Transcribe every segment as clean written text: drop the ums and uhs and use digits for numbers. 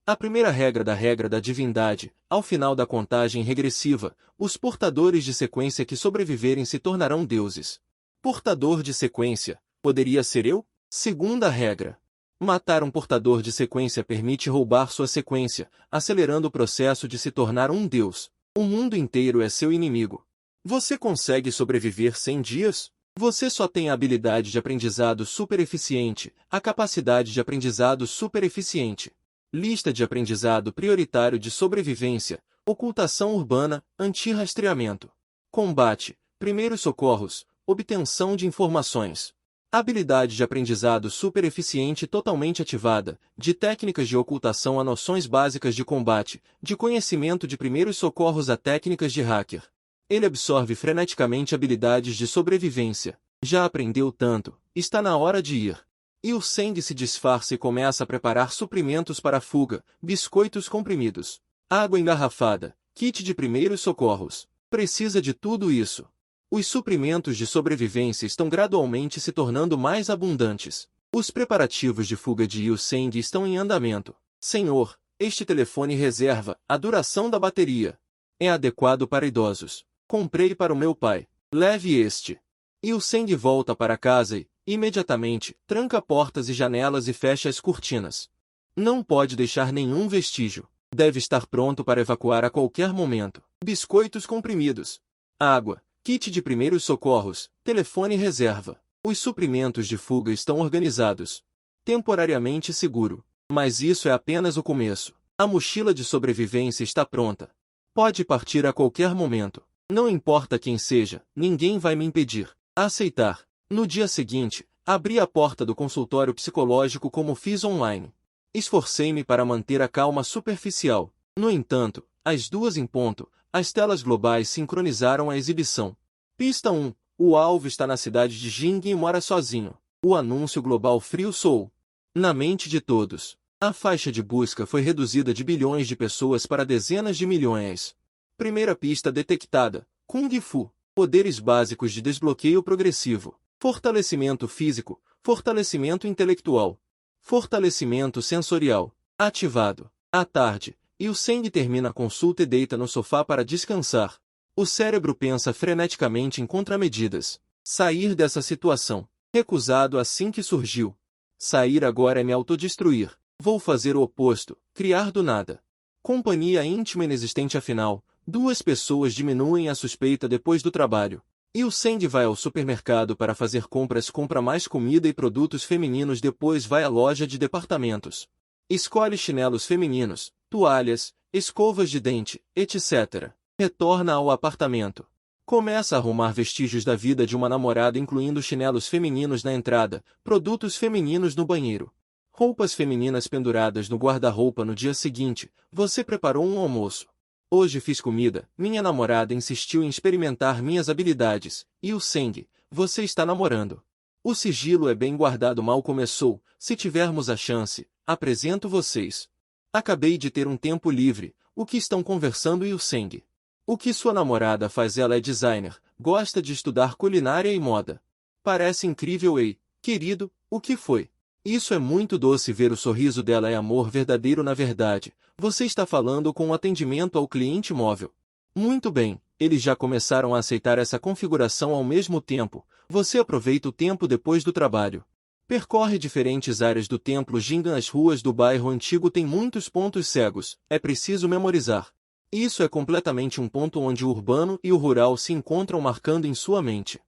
A primeira regra da divindade: ao final da contagem regressiva, os portadores de sequência que sobreviverem se tornarão deuses. Portador de sequência: poderia ser eu? Segunda regra: matar um portador de sequência permite roubar sua sequência, acelerando o processo de se tornar um deus. O mundo inteiro é seu inimigo. Você consegue sobreviver 100 dias? Você só tem a habilidade de aprendizado super eficiente, a capacidade de aprendizado super eficiente. Lista de aprendizado prioritário de sobrevivência, ocultação urbana, anti-rastreamento. Combate, primeiros socorros, obtenção de informações. Habilidade de aprendizado super eficiente totalmente ativada, de técnicas de ocultação a noções básicas de combate, de conhecimento de primeiros socorros a técnicas de hacker. Ele absorve freneticamente habilidades de sobrevivência. Já aprendeu tanto, está na hora de ir. E o Seng se disfarça e começa a preparar suprimentos para a fuga, biscoitos comprimidos, água engarrafada, kit de primeiros socorros. Precisa de tudo isso. Os suprimentos de sobrevivência estão gradualmente se tornando mais abundantes. Os preparativos de fuga de Yu Seng estão em andamento. Senhor, este telefone reserva a duração da bateria. É adequado para idosos. Comprei para o meu pai. Leve este. Yu Seng volta para casa e, imediatamente, tranca portas e janelas e fecha as cortinas. Não pode deixar nenhum vestígio. Deve estar pronto para evacuar a qualquer momento. Biscoitos comprimidos. Água. Kit de primeiros socorros, telefone reserva. Os suprimentos de fuga estão organizados. Temporariamente seguro. Mas isso é apenas o começo. A mochila de sobrevivência está pronta. Pode partir a qualquer momento. Não importa quem seja, ninguém vai me impedir. Aceitar. No dia seguinte, abri a porta do consultório psicológico como fiz online. Esforcei-me para manter a calma superficial. No entanto, às 2 em ponto, as telas globais sincronizaram a exibição. Pista 1. O alvo está na cidade de Jing e mora sozinho. O anúncio global frio Soul. Na mente de todos. A faixa de busca foi reduzida de bilhões de pessoas para dezenas de milhões. Primeira pista detectada. Kung Fu. Poderes básicos de desbloqueio progressivo. Fortalecimento físico. Fortalecimento intelectual. Fortalecimento sensorial. Ativado. À tarde. E o Seng termina a consulta e deita no sofá para descansar. O cérebro pensa freneticamente em contramedidas. Sair dessa situação. Recusado assim que surgiu. Sair agora é me autodestruir. Vou fazer o oposto, criar do nada. Companhia íntima inexistente afinal, 2 pessoas diminuem a suspeita depois do trabalho. E o Seng vai ao supermercado para fazer compras, compra mais comida e produtos femininos, depois vai à loja de departamentos. Escolhe chinelos femininos, toalhas, escovas de dente, etc. Retorna ao apartamento. Começa a arrumar vestígios da vida de uma namorada, incluindo chinelos femininos na entrada, produtos femininos no banheiro, roupas femininas penduradas no guarda-roupa. No dia seguinte, você preparou um almoço. Hoje fiz comida, minha namorada insistiu em experimentar minhas habilidades, e o Seng, você está namorando. O sigilo é bem guardado. Mal começou, se tivermos a chance, apresento vocês. Acabei de ter um tempo livre, o que estão conversando e o Seng? O que sua namorada faz? Ela é designer, gosta de estudar culinária e moda. Parece incrível. Ei, querido, o que foi? Isso é muito doce ver o sorriso dela, é amor verdadeiro. Na verdade, você está falando com o atendimento ao cliente móvel. Muito bem, eles já começaram a aceitar essa configuração ao mesmo tempo. Você aproveita o tempo depois do trabalho. Percorre diferentes áreas do templo Jingan. As ruas do bairro antigo têm muitos pontos cegos, é preciso memorizar. Isso é completamente um ponto onde o urbano e o rural se encontram, marcando em sua mente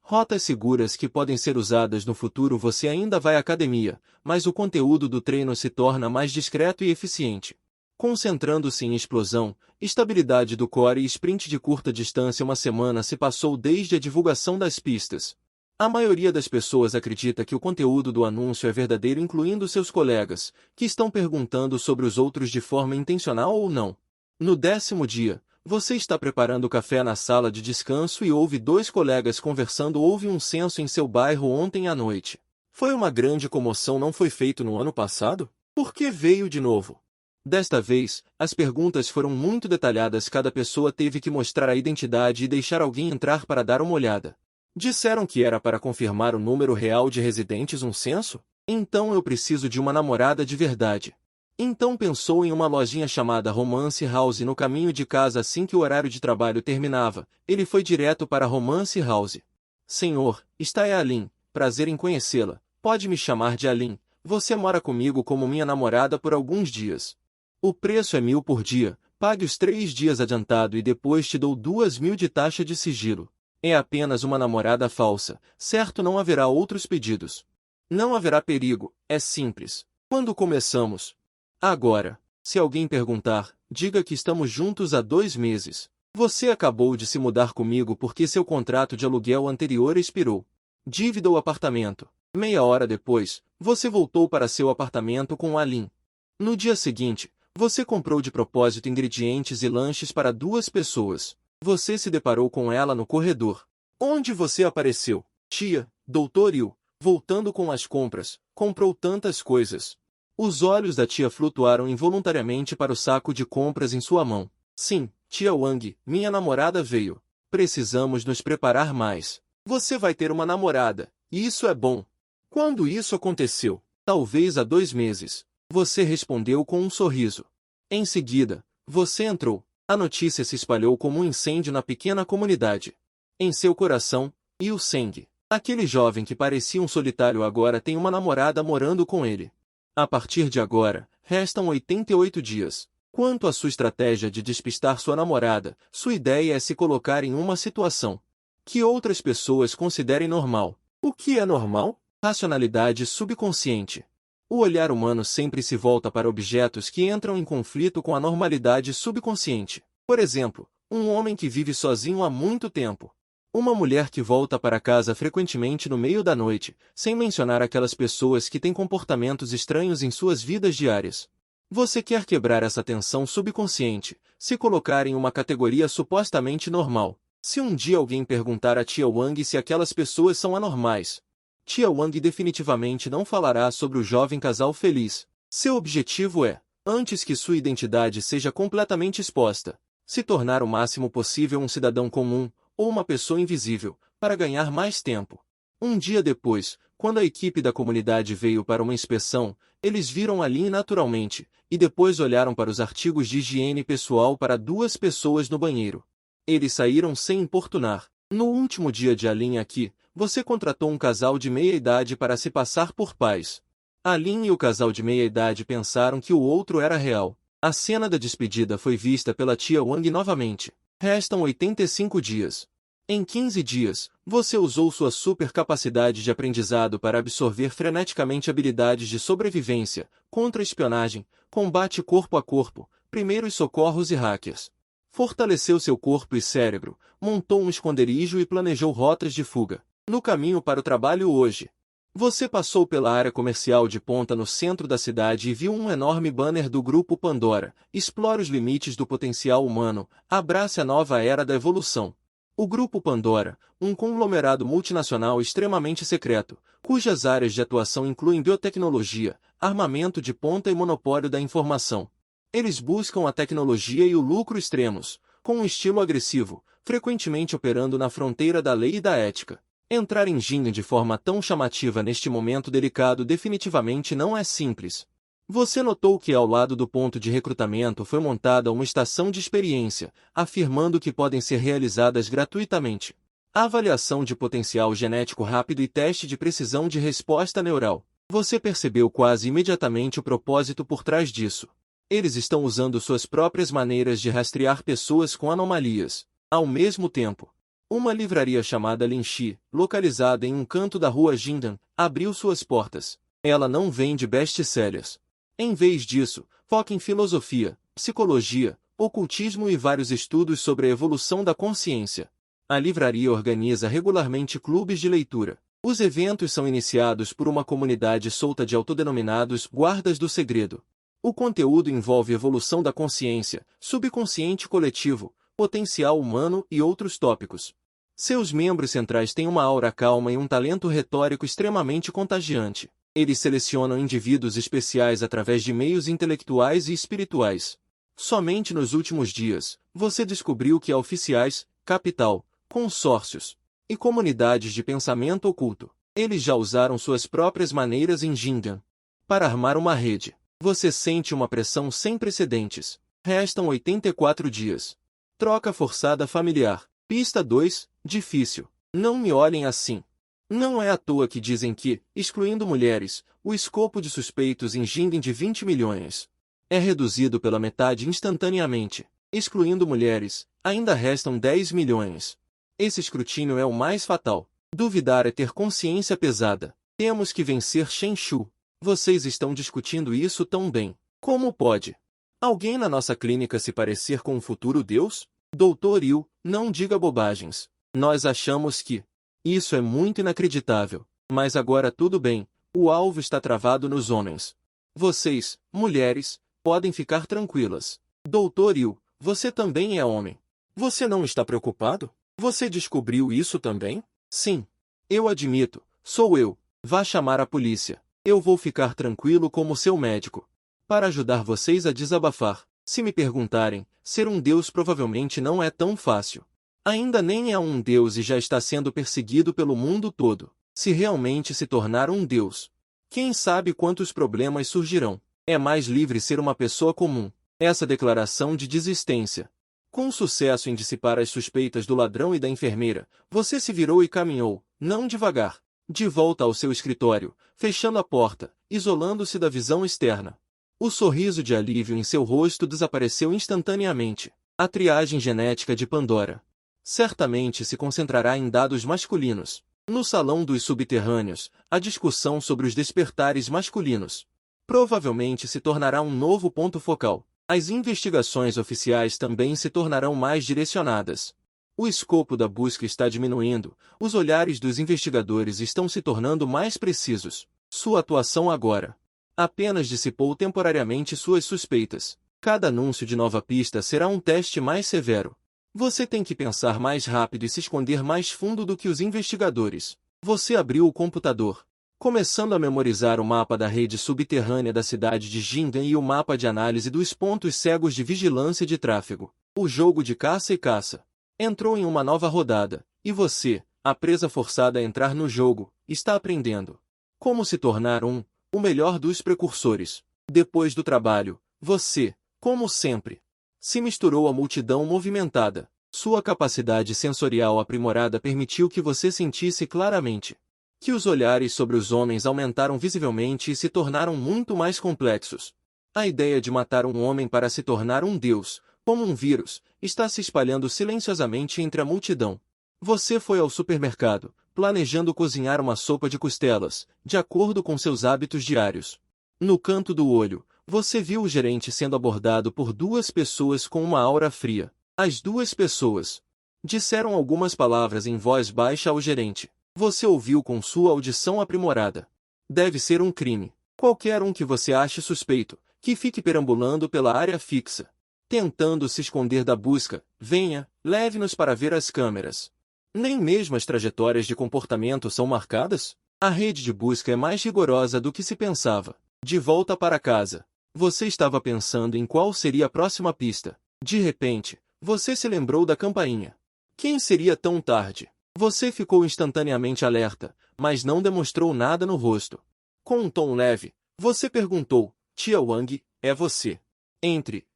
rotas seguras que podem ser usadas no futuro. Você ainda vai à academia, mas o conteúdo do treino se torna mais discreto e eficiente. Concentrando-se em explosão, estabilidade do core e sprint de curta distância. Uma semana se passou desde a divulgação das pistas. A maioria das pessoas acredita que o conteúdo do anúncio é verdadeiro, incluindo seus colegas, que estão perguntando sobre os outros de forma intencional ou não. No 10º dia, você está preparando café na sala de descanso e ouve 2 colegas conversando. Houve um censo em seu bairro ontem à noite. Foi uma grande comoção. Não foi feito no ano passado? Por que veio de novo? Desta vez, as perguntas foram muito detalhadas. Cada pessoa teve que mostrar a identidade e deixar alguém entrar para dar uma olhada. Disseram que era para confirmar o número real de residentes. Um censo? Então eu preciso de uma namorada de verdade. Então pensou em uma lojinha chamada Romance House no caminho de casa assim que o horário de trabalho terminava. Ele foi direto para Romance House. Senhor, esta é Aline. Prazer em conhecê-la. Pode me chamar de Aline. Você mora comigo como minha namorada por alguns dias. O preço é 1.000 por dia. Pague os 3 dias adiantado e depois te dou 2.000 de taxa de sigilo. É apenas uma namorada falsa. Certo, não haverá outros pedidos. Não haverá perigo. É simples. Quando começamos? Agora, se alguém perguntar, diga que estamos juntos há 2 meses. Você acabou de se mudar comigo porque seu contrato de aluguel anterior expirou. Dívida ou apartamento. Meia hora depois, você voltou para seu apartamento com Aline. No dia seguinte, você comprou de propósito ingredientes e lanches para 2 pessoas. Você se deparou com ela no corredor. Onde você apareceu? Tia, Dr. Yu, voltando com as compras, comprou tantas coisas. Os olhos da tia flutuaram involuntariamente para o saco de compras em sua mão. Sim, tia Wang, minha namorada veio. Precisamos nos preparar mais. Você vai ter uma namorada, e isso é bom. Quando isso aconteceu? Talvez há 2 meses. Você respondeu com um sorriso. Em seguida, você entrou. A notícia se espalhou como um incêndio na pequena comunidade. Em seu coração, Yu Seng, aquele jovem que parecia um solitário agora tem uma namorada morando com ele. A partir de agora, restam 88 dias. Quanto à sua estratégia de despistar sua namorada, sua ideia é se colocar em uma situação que outras pessoas considerem normal. O que é normal? Racionalidade subconsciente. O olhar humano sempre se volta para objetos que entram em conflito com a normalidade subconsciente. Por exemplo, um homem que vive sozinho há muito tempo. Uma mulher que volta para casa frequentemente no meio da noite, sem mencionar aquelas pessoas que têm comportamentos estranhos em suas vidas diárias. Você quer quebrar essa tensão subconsciente, se colocar em uma categoria supostamente normal. Se um dia alguém perguntar a tia Wang se aquelas pessoas são anormais, tia Wang definitivamente não falará sobre o jovem casal feliz. Seu objetivo é, antes que sua identidade seja completamente exposta, se tornar o máximo possível um cidadão comum, ou uma pessoa invisível, para ganhar mais tempo. Um dia depois, quando a equipe da comunidade veio para uma inspeção, eles viram Aline naturalmente, e depois olharam para os artigos de higiene pessoal para 2 pessoas no banheiro. Eles saíram sem importunar. No último dia de Aline aqui, você contratou um casal de meia-idade para se passar por pais. Aline e o casal de meia-idade pensaram que o outro era real. A cena da despedida foi vista pela tia Wang novamente. Restam 85 dias. Em 15 dias, você usou sua super capacidade de aprendizado para absorver freneticamente habilidades de sobrevivência, contra-espionagem, combate corpo a corpo, primeiros socorros e hackers. Fortaleceu seu corpo e cérebro, montou um esconderijo e planejou rotas de fuga. No caminho para o trabalho hoje, você passou pela área comercial de ponta no centro da cidade e viu um enorme banner do Grupo Pandora. Explore os limites do potencial humano, abrace a nova era da evolução. O Grupo Pandora, um conglomerado multinacional extremamente secreto, cujas áreas de atuação incluem biotecnologia, armamento de ponta e monopólio da informação. Eles buscam a tecnologia e o lucro extremos, com um estilo agressivo, frequentemente operando na fronteira da lei e da ética. Entrar em Jin de forma tão chamativa neste momento delicado definitivamente não é simples. Você notou que ao lado do ponto de recrutamento foi montada uma estação de experiência, afirmando que podem ser realizadas gratuitamente. Avaliação de potencial genético rápido e teste de precisão de resposta neural. Você percebeu quase imediatamente o propósito por trás disso. Eles estão usando suas próprias maneiras de rastrear pessoas com anomalias. Ao mesmo tempo, uma livraria chamada Linxi, localizada em um canto da rua Jindan, abriu suas portas. Ela não vende best-sellers. Em vez disso, foca em filosofia, psicologia, ocultismo e vários estudos sobre a evolução da consciência. A livraria organiza regularmente clubes de leitura. Os eventos são iniciados por uma comunidade solta de autodenominados guardas do segredo. O conteúdo envolve evolução da consciência, subconsciente coletivo, potencial humano e outros tópicos. Seus membros centrais têm uma aura calma e um talento retórico extremamente contagiante. Eles selecionam indivíduos especiais através de meios intelectuais e espirituais. Somente nos últimos dias, você descobriu que há oficiais, capital, consórcios e comunidades de pensamento oculto. Eles já usaram suas próprias maneiras em Jindan para armar uma rede. Você sente uma pressão sem precedentes. Restam 84 dias. Troca forçada familiar. Pista 2, difícil. Não me olhem assim. Não é à toa que dizem que, excluindo mulheres, o escopo de suspeitos em Jinden de 20 milhões é reduzido pela metade instantaneamente. Excluindo mulheres, ainda restam 10 milhões. Esse escrutínio é o mais fatal. Duvidar é ter consciência pesada. Temos que vencer Shenshu. Vocês estão discutindo isso tão bem. Como pode alguém na nossa clínica se parecer com um futuro Deus? Doutor Yu, não diga bobagens. Nós achamos que isso é muito inacreditável. Mas agora tudo bem, o alvo está travado nos homens. Vocês, mulheres, podem ficar tranquilas. Doutor Yu, você também é homem. Você não está preocupado? Você descobriu isso também? Sim. Eu admito, sou eu. Vá chamar a polícia. Eu vou ficar tranquilo como seu médico. Para ajudar vocês a desabafar. Se me perguntarem, ser um deus provavelmente não é tão fácil. Ainda nem é um deus e já está sendo perseguido pelo mundo todo. Se realmente se tornar um deus, quem sabe quantos problemas surgirão. É mais livre ser uma pessoa comum. Essa declaração de desistência. Com sucesso em dissipar as suspeitas do ladrão e da enfermeira, você se virou e caminhou, não devagar, de volta ao seu escritório, fechando a porta, isolando-se da visão externa. O sorriso de alívio em seu rosto desapareceu instantaneamente. A triagem genética de Pandora certamente se concentrará em dados masculinos. No salão dos subterrâneos, a discussão sobre os despertares masculinos provavelmente se tornará um novo ponto focal. As investigações oficiais também se tornarão mais direcionadas. O escopo da busca está diminuindo, os olhares dos investigadores estão se tornando mais precisos. Sua atuação agora apenas dissipou temporariamente suas suspeitas. Cada anúncio de nova pista será um teste mais severo. Você tem que pensar mais rápido e se esconder mais fundo do que os investigadores. Você abriu o computador, começando a memorizar o mapa da rede subterrânea da cidade de Jinden e o mapa de análise dos pontos cegos de vigilância de tráfego. O jogo de caça e caça entrou em uma nova rodada, e você, a presa forçada a entrar no jogo, está aprendendo como se tornar o melhor dos precursores. Depois do trabalho, você, como sempre, se misturou à multidão movimentada. Sua capacidade sensorial aprimorada permitiu que você sentisse claramente que os olhares sobre os homens aumentaram visivelmente e se tornaram muito mais complexos. A ideia de matar um homem para se tornar um deus, como um vírus, está se espalhando silenciosamente entre a multidão. Você foi ao supermercado, planejando cozinhar uma sopa de costelas, de acordo com seus hábitos diários. No canto do olho, você viu o gerente sendo abordado por duas pessoas com uma aura fria. As duas pessoas disseram algumas palavras em voz baixa ao gerente. Você ouviu com sua audição aprimorada. Deve ser um crime. Qualquer um que você ache suspeito, que fique perambulando pela área fixa, tentando se esconder da busca, venha, leve-nos para ver as câmeras. Nem mesmo as trajetórias de comportamento são marcadas? A rede de busca é mais rigorosa do que se pensava. De volta para casa, você estava pensando em qual seria a próxima pista. De repente, você se lembrou da campainha. Quem seria tão tarde? Você ficou instantaneamente alerta, mas não demonstrou nada no rosto. Com um tom leve, você perguntou, Tia Wang, é você? Entre.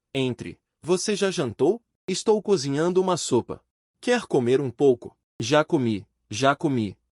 Você já jantou? Estou cozinhando uma sopa. Quer comer um pouco? Já comi.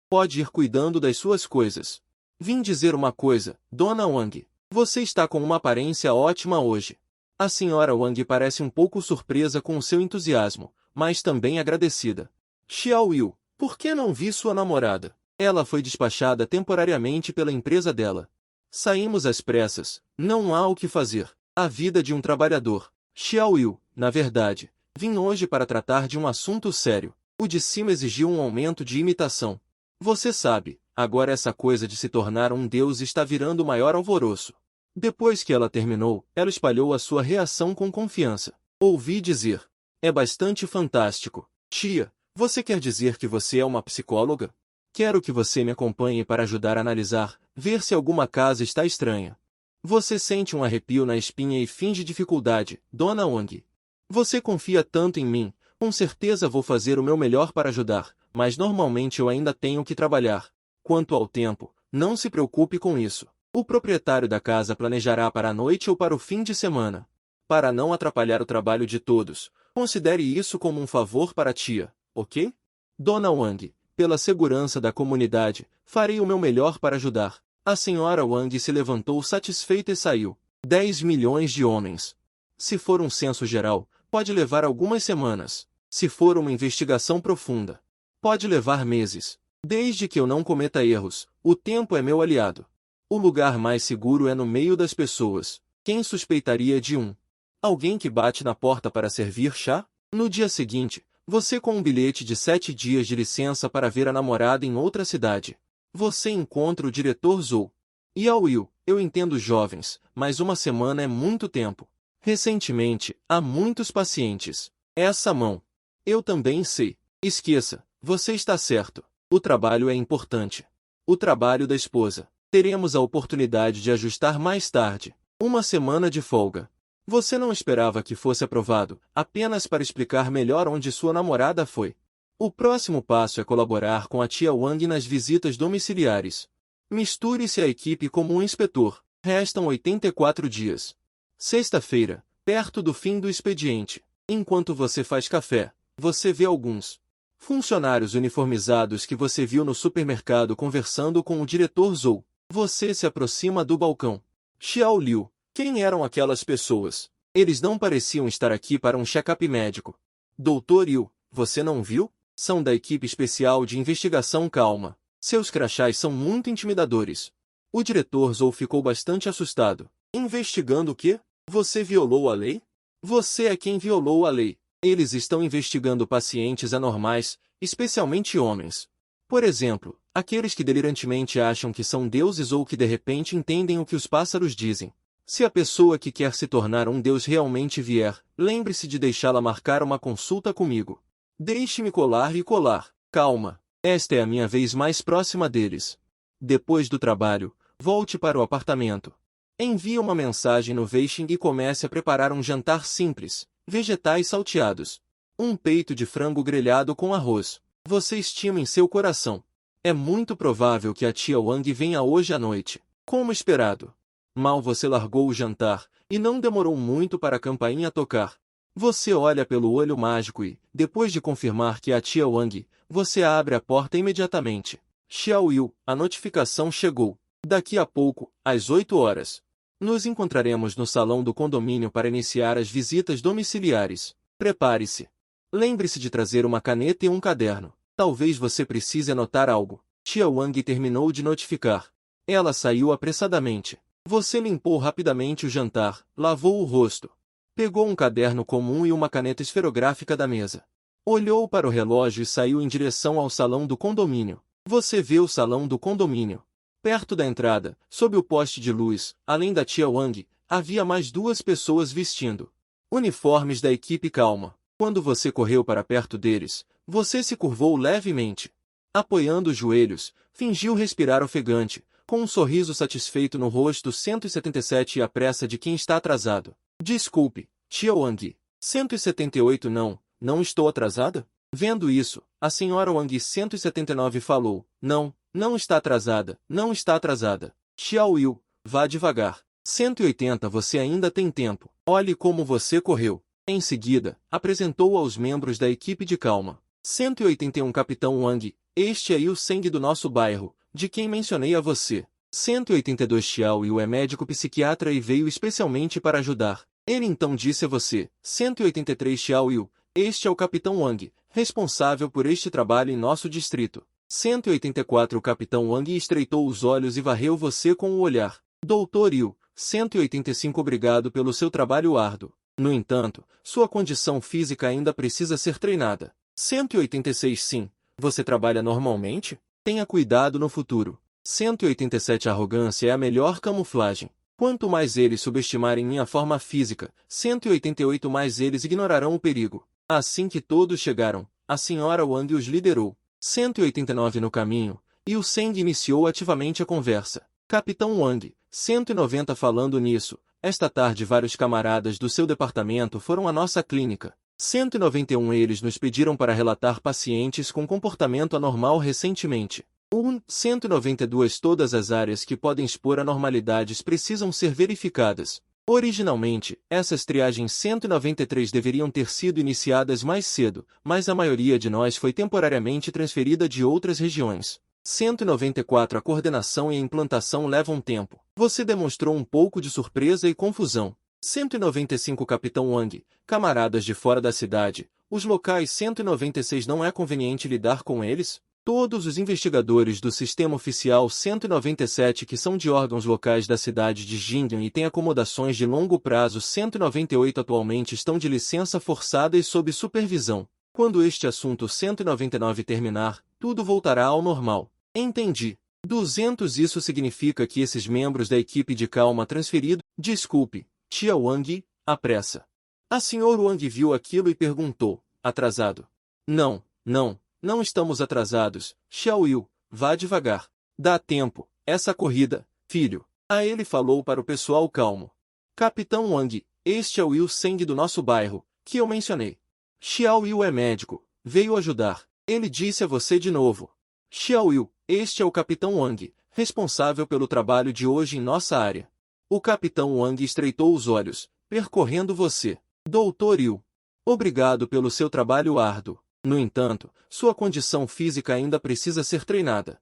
Pode ir cuidando das suas coisas. Vim dizer uma coisa, Dona Wang. Você está com uma aparência ótima hoje. A senhora Wang parece um pouco surpresa com o seu entusiasmo, mas também agradecida. Xiao Yu, por que não vi sua namorada? Ela foi despachada temporariamente pela empresa dela. Saímos às pressas, não há o que fazer. A vida de um trabalhador. Xiao Yu, na verdade, vim hoje para tratar de um assunto sério. O de cima exigiu um aumento de imitação. Você sabe, agora essa coisa de se tornar um deus está virando o maior alvoroço. Depois que ela terminou, ela espalhou a sua reação com confiança. Ouvi dizer. É bastante fantástico. Tia, você quer dizer que você é uma psicóloga? Quero que você me acompanhe para ajudar a analisar, ver se alguma casa está estranha. Você sente um arrepio na espinha e finge dificuldade, Dona Wang. Você confia tanto em mim, com certeza vou fazer o meu melhor para ajudar, mas normalmente eu ainda tenho que trabalhar. Quanto ao tempo, não se preocupe com isso. O proprietário da casa planejará para a noite ou para o fim de semana. Para não atrapalhar o trabalho de todos, considere isso como um favor para a tia, ok? Dona Wang, pela segurança da comunidade, farei o meu melhor para ajudar. A senhora Wang se levantou satisfeita e saiu. 10 milhões de homens. Se for um censo geral, pode levar algumas semanas. Se for uma investigação profunda, pode levar meses. Desde que eu não cometa erros, o tempo é meu aliado. O lugar mais seguro é no meio das pessoas. Quem suspeitaria de alguém que bate na porta para servir chá? No dia seguinte, você com um bilhete de 7 dias de licença para ver a namorada em outra cidade. Você encontra o diretor Zhou. E ao Will, eu entendo jovens, mas uma semana é muito tempo. Recentemente, há muitos pacientes. Essa mão. Eu também sei. Esqueça, você está certo. O trabalho é importante. O trabalho da esposa. Teremos a oportunidade de ajustar mais tarde. Uma semana de folga. Você não esperava que fosse aprovado, apenas para explicar melhor onde sua namorada foi. O próximo passo é colaborar com a tia Wang nas visitas domiciliares. Misture-se à equipe como um inspetor. Restam 84 dias. Sexta-feira, perto do fim do expediente. Enquanto você faz café, você vê alguns funcionários uniformizados que você viu no supermercado conversando com o diretor Zhou. Você se aproxima do balcão. Xiao Liu, quem eram aquelas pessoas? Eles não pareciam estar aqui para um check-up médico. Doutor Yu, você não viu? São da equipe especial de investigação calma. Seus crachás são muito intimidadores. O diretor Zhou ficou bastante assustado. Investigando o quê? Você violou a lei? Você é quem violou a lei. Eles estão investigando pacientes anormais, especialmente homens. Por exemplo, aqueles que delirantemente acham que são deuses ou que de repente entendem o que os pássaros dizem. Se a pessoa que quer se tornar um deus realmente vier, lembre-se de deixá-la marcar uma consulta comigo. Deixe-me colar e colar. Calma. Esta é a minha vez mais próxima deles. Depois do trabalho, volte para o apartamento. Envie uma mensagem no Weixin e comece a preparar um jantar simples. Vegetais salteados. Um peito de frango grelhado com arroz. Você estima em seu coração. É muito provável que a tia Wang venha hoje à noite. Como esperado. Mal você largou o jantar, e não demorou muito para a campainha tocar. Você olha pelo olho mágico e, depois de confirmar que é a tia Wang, você abre a porta imediatamente. Xiao Yu, a notificação chegou. Daqui a pouco, às 8 horas. Nos encontraremos no salão do condomínio para iniciar as visitas domiciliares. Prepare-se. Lembre-se de trazer uma caneta e um caderno. Talvez você precise anotar algo. Tia Wang terminou de notificar. Ela saiu apressadamente. Você limpou rapidamente o jantar, lavou o rosto. Pegou um caderno comum e uma caneta esferográfica da mesa. Olhou para o relógio e saiu em direção ao salão do condomínio. Você vê o salão do condomínio. Perto da entrada, sob o poste de luz, além da tia Wang, havia mais 2 pessoas vestindo uniformes da equipe calma. Quando você correu para perto deles, você se curvou levemente. Apoiando os joelhos, fingiu respirar ofegante, com um sorriso satisfeito no rosto. 177 e a pressa de quem está atrasado. Desculpe, tia Wang. 178 não estou atrasada? Vendo isso, a senhora Wang 179 falou, não está atrasada, não está atrasada. Xiao Yu, vá devagar. 180 você ainda tem tempo. Olhe como você correu. Em seguida, apresentou aos membros da equipe de calma. 181 Capitão Wang, este é Yu Seng do nosso bairro, de quem mencionei a você. 182 Xiao Yu é médico psiquiatra e veio especialmente para ajudar. Ele então disse a você. 183 Xiao Yu, este é o Capitão Wang, responsável por este trabalho em nosso distrito. 184 O Capitão Wang estreitou os olhos e varreu você com o olhar. Doutor Yu, 185 Obrigado pelo seu trabalho árduo. No entanto, sua condição física ainda precisa ser treinada. 186 Sim, você trabalha normalmente? Tenha cuidado no futuro. 187 Arrogância é a melhor camuflagem. Quanto mais eles subestimarem minha forma física, 188 mais eles ignorarão o perigo. Assim que todos chegaram, a senhora Wang os liderou. 189 No caminho, e o Seng iniciou ativamente a conversa. Capitão Wang, 190 Falando nisso, esta tarde vários camaradas do seu departamento foram à nossa clínica. 191 Eles nos pediram para relatar pacientes com comportamento anormal recentemente. 192 Todas as áreas que podem expor anormalidades precisam ser verificadas. Originalmente, essas triagens 193 deveriam ter sido iniciadas mais cedo, mas a maioria de nós foi temporariamente transferida de outras regiões. 194 A coordenação e a implantação levam tempo. Você demonstrou um pouco de surpresa e confusão. 195 Capitão Wang, camaradas de fora da cidade, os locais 196 não é conveniente lidar com eles? Todos os investigadores do Sistema Oficial 197 que são de órgãos locais da cidade de Jingyan e têm acomodações de longo prazo 198 atualmente estão de licença forçada e sob supervisão. Quando este assunto 199 terminar, tudo voltará ao normal. Entendi. 200 Isso significa que esses membros da equipe de calma transferido... Desculpe, Tia Wang, apressa. A Sr. Wang viu aquilo e perguntou, atrasado. Não estamos atrasados, Xiaoyu, vá devagar. Dá tempo, essa corrida, filho. A ele falou para o pessoal calmo. Capitão Wang, este é o Liu Seng do nosso bairro, que eu mencionei. Xiaoyu é médico, veio ajudar. Ele disse a você de novo. Xiaoyu, este é o Capitão Wang, responsável pelo trabalho de hoje em nossa área. O Capitão Wang estreitou os olhos, percorrendo você. Doutor Liu. Obrigado pelo seu trabalho árduo. No entanto, sua condição física ainda precisa ser treinada.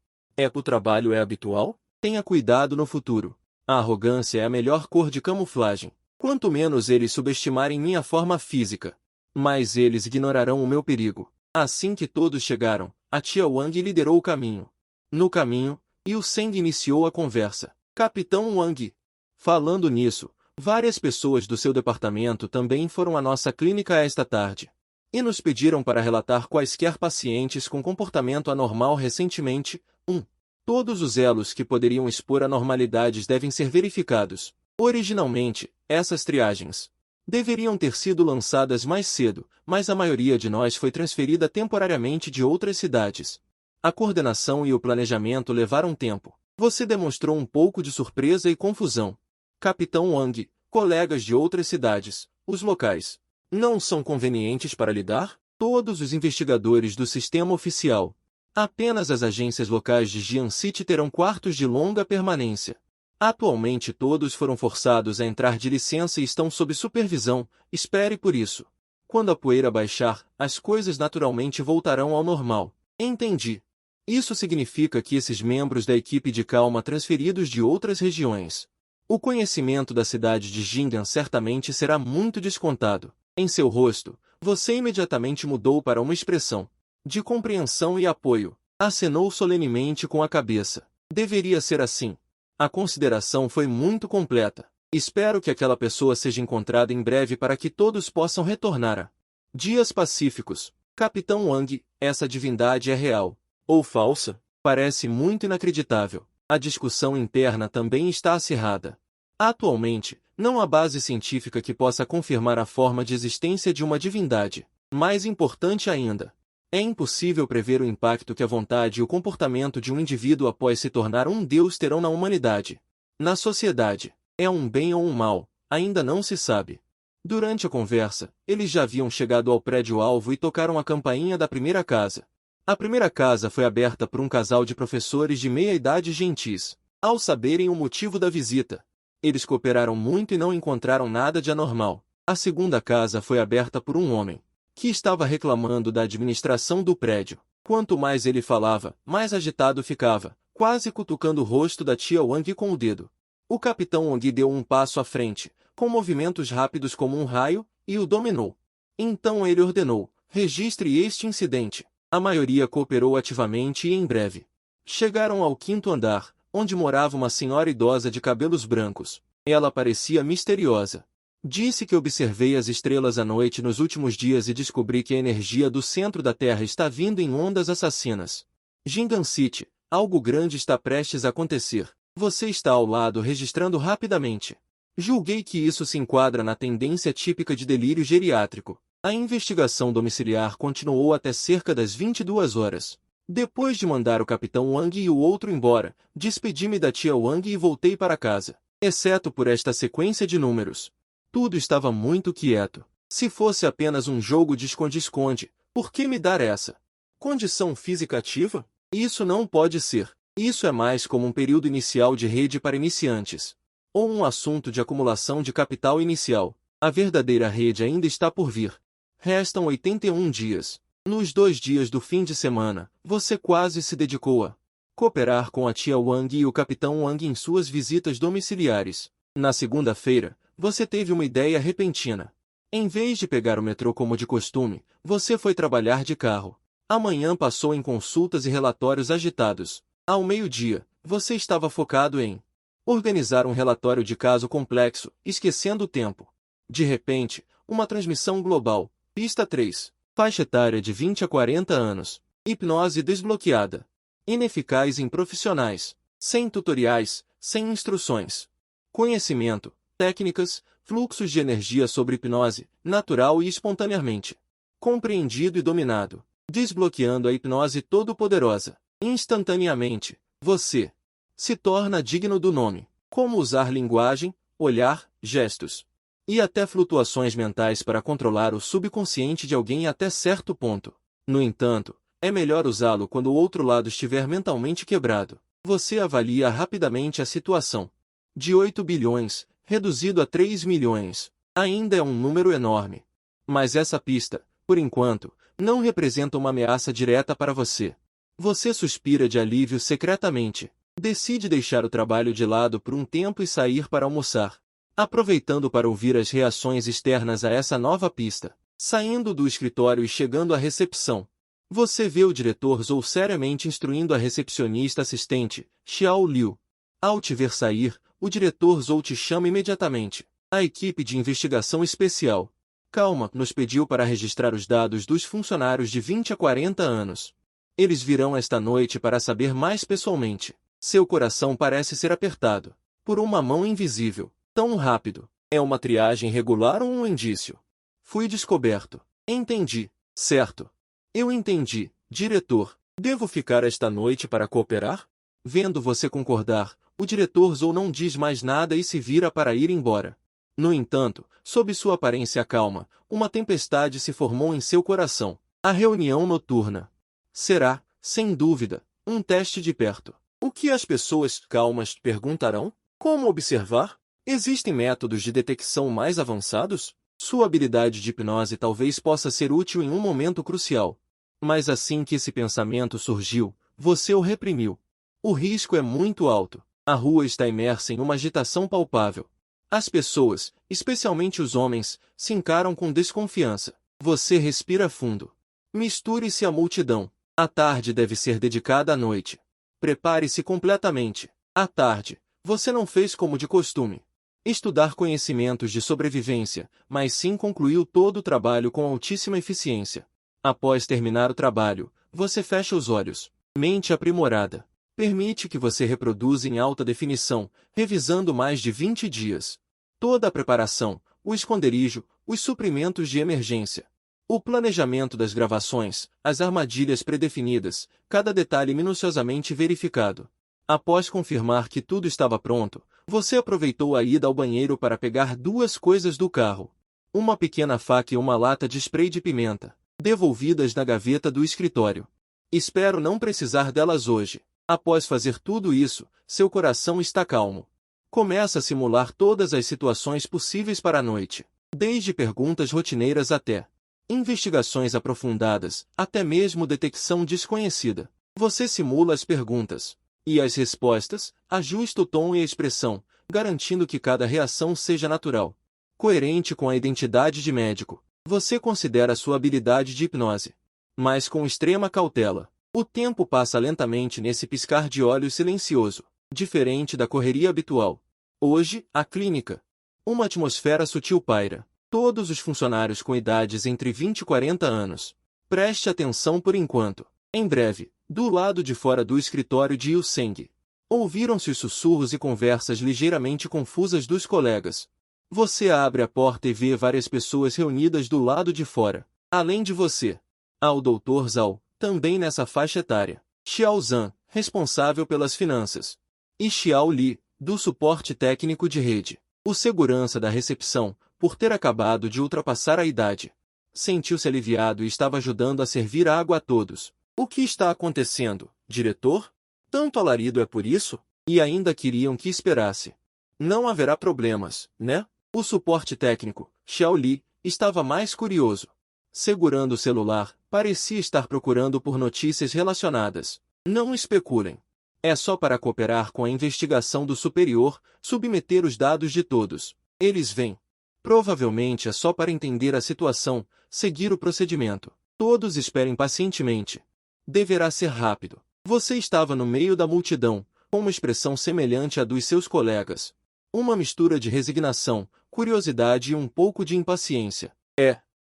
O trabalho é habitual? Tenha cuidado no futuro. A arrogância é a melhor cor de camuflagem. Quanto menos eles subestimarem minha forma física, mais eles ignorarão o meu perigo. Assim que todos chegaram, a tia Wang liderou o caminho. No caminho, Liu Seng iniciou a conversa. Capitão Wang. Falando nisso, várias pessoas do seu departamento também foram à nossa clínica esta tarde. E nos pediram para relatar quaisquer pacientes com comportamento anormal recentemente. 1. Todos os elos que poderiam expor anormalidades devem ser verificados. Originalmente, essas triagens deveriam ter sido lançadas mais cedo, mas a maioria de nós foi transferida temporariamente de outras cidades. A coordenação e o planejamento levaram tempo. Você demonstrou um pouco de surpresa e confusão. Capitão Wang, colegas de outras cidades, os locais não são convenientes para lidar? Todos os investigadores do sistema oficial. Apenas as agências locais de Jian City terão quartos de longa permanência. Atualmente todos foram forçados a entrar de licença e estão sob supervisão, espere por isso. Quando a poeira baixar, as coisas naturalmente voltarão ao normal. Entendi. Isso significa que esses membros da equipe de calma transferidos de outras regiões. O conhecimento da cidade de Jingyan certamente será muito descontado. Em seu rosto, você imediatamente mudou para uma expressão de compreensão e apoio. Acenou solenemente com a cabeça. Deveria ser assim. A consideração foi muito completa. Espero que aquela pessoa seja encontrada em breve para que todos possam retornar a dias pacíficos. Capitão Wang, essa divindade é real ou falsa? Parece muito inacreditável. A discussão interna também está acirrada. Atualmente, não há base científica que possa confirmar a forma de existência de uma divindade. Mais importante ainda, é impossível prever o impacto que a vontade e o comportamento de um indivíduo após se tornar um deus terão na humanidade. Na sociedade, é um bem ou um mal, ainda não se sabe. Durante a conversa, eles já haviam chegado ao prédio-alvo e tocaram a campainha da primeira casa. A primeira casa foi aberta por um casal de professores de meia-idade gentis. Ao saberem o motivo da visita, eles cooperaram muito e não encontraram nada de anormal. A segunda casa foi aberta por um homem que estava reclamando da administração do prédio. Quanto mais ele falava, mais agitado ficava, quase cutucando o rosto da tia Wang com o dedo. O capitão Wang deu um passo à frente, com movimentos rápidos como um raio, e o dominou. Então ele ordenou: registre este incidente. A maioria cooperou ativamente e em breve chegaram ao quinto andar, onde morava uma senhora idosa de cabelos brancos. Ela parecia misteriosa. Disse que observei as estrelas à noite nos últimos dias e descobri que a energia do centro da Terra está vindo em ondas assassinas. Jingyan City, algo grande está prestes a acontecer. Você está ao lado registrando rapidamente. Julguei que isso se enquadra na tendência típica de delírio geriátrico. A investigação domiciliar continuou até cerca das 22 horas. Depois de mandar o capitão Wang e o outro embora, despedi-me da tia Wang e voltei para casa. Exceto por esta sequência de números, tudo estava muito quieto. Se fosse apenas um jogo de esconde-esconde, por que me dar essa condição física ativa? Isso não pode ser. Isso é mais como um período inicial de rede para iniciantes. Ou um assunto de acumulação de capital inicial. A verdadeira rede ainda está por vir. Restam 81 dias. Nos 2 dias do fim de semana, você quase se dedicou a cooperar com a tia Wang e o capitão Wang em suas visitas domiciliares. Na segunda-feira, você teve uma ideia repentina. Em vez de pegar o metrô como de costume, você foi trabalhar de carro. Amanhã passou em consultas e relatórios agitados. Ao meio-dia, você estava focado em organizar um relatório de caso complexo, esquecendo o tempo. De repente, uma transmissão global. Pista 3. Faixa etária de 20 a 40 anos. Hipnose desbloqueada. Ineficaz em profissionais. Sem tutoriais, sem instruções. Conhecimento, técnicas, fluxos de energia sobre hipnose, natural e espontaneamente. Compreendido e dominado. Desbloqueando a hipnose todo-poderosa. Instantaneamente, você se torna digno do nome. Como usar linguagem, olhar, gestos e até flutuações mentais para controlar o subconsciente de alguém até certo ponto. No entanto, é melhor usá-lo quando o outro lado estiver mentalmente quebrado. Você avalia rapidamente a situação. De 8 bilhões, reduzido a 3 milhões. Ainda é um número enorme. Mas essa pista, por enquanto, não representa uma ameaça direta para você. Você suspira de alívio secretamente. Decide deixar o trabalho de lado por um tempo e sair para almoçar, aproveitando para ouvir as reações externas a essa nova pista. Saindo do escritório e chegando à recepção, você vê o diretor Zhou seriamente instruindo a recepcionista assistente, Xiao Liu. Ao te ver sair, o diretor Zhou te chama imediatamente. A equipe de investigação especial, calma, nos pediu para registrar os dados dos funcionários de 20 a 40 anos. Eles virão esta noite para saber mais pessoalmente. Seu coração parece ser apertado por uma mão invisível. Tão rápido. É uma triagem regular ou um indício? Fui descoberto. Entendi. Certo. Eu entendi, diretor. Devo ficar esta noite para cooperar? Vendo você concordar, o diretor Zhou não diz mais nada e se vira para ir embora. No entanto, sob sua aparência calma, uma tempestade se formou em seu coração. A reunião noturna será, sem dúvida, um teste de perto. O que as pessoas calmas perguntarão? Como observar? Existem métodos de detecção mais avançados? Sua habilidade de hipnose talvez possa ser útil em um momento crucial. Mas assim que esse pensamento surgiu, você o reprimiu. O risco é muito alto. A rua está imersa em uma agitação palpável. As pessoas, especialmente os homens, se encaram com desconfiança. Você respira fundo. Misture-se à multidão. A tarde deve ser dedicada à noite. Prepare-se completamente. À tarde, você não fez como de costume estudar conhecimentos de sobrevivência, mas sim concluiu todo o trabalho com altíssima eficiência. Após terminar o trabalho, você fecha os olhos. Mente aprimorada. Permite que você reproduza em alta definição, revisando mais de 20 dias. Toda a preparação, o esconderijo, os suprimentos de emergência. O planejamento das gravações, as armadilhas predefinidas, cada detalhe minuciosamente verificado. Após confirmar que tudo estava pronto, você aproveitou a ida ao banheiro para pegar 2 coisas do carro. Uma pequena faca e uma lata de spray de pimenta, devolvidas na gaveta do escritório. Espero não precisar delas hoje. Após fazer tudo isso, seu coração está calmo. Começa a simular todas as situações possíveis para a noite, desde perguntas rotineiras até investigações aprofundadas, até mesmo detecção desconhecida. Você simula as perguntas e as respostas, ajusta o tom e a expressão, garantindo que cada reação seja natural, coerente com a identidade de médico. Você considera sua habilidade de hipnose, mas com extrema cautela. O tempo passa lentamente nesse piscar de olhos silencioso, diferente da correria habitual. Hoje, a clínica. Uma atmosfera sutil paira. Todos os funcionários com idades entre 20 e 40 anos. Preste atenção por enquanto. Em breve, do lado de fora do escritório de Yu Seng, ouviram-se os sussurros e conversas ligeiramente confusas dos colegas. Você abre a porta e vê várias pessoas reunidas do lado de fora. Além de você, há o Dr. Zhao, também nessa faixa etária. Xiao Zhan, responsável pelas finanças. E Xiao Li, do suporte técnico de rede. O segurança da recepção, por ter acabado de ultrapassar a idade, sentiu-se aliviado e estava ajudando a servir água a todos. O que está acontecendo? Diretor? Tanto alarido é por isso? E ainda queriam que esperasse. Não haverá problemas, né? O suporte técnico, Xiao Li, estava mais curioso. Segurando o celular, parecia estar procurando por notícias relacionadas. Não especulem. É só para cooperar com a investigação do superior, submeter os dados de todos. Eles vêm. Provavelmente é só para entender a situação, seguir o procedimento. Todos esperem pacientemente. Deverá ser rápido. Você estava no meio da multidão, com uma expressão semelhante à dos seus colegas. Uma mistura de resignação, curiosidade e um pouco de impaciência.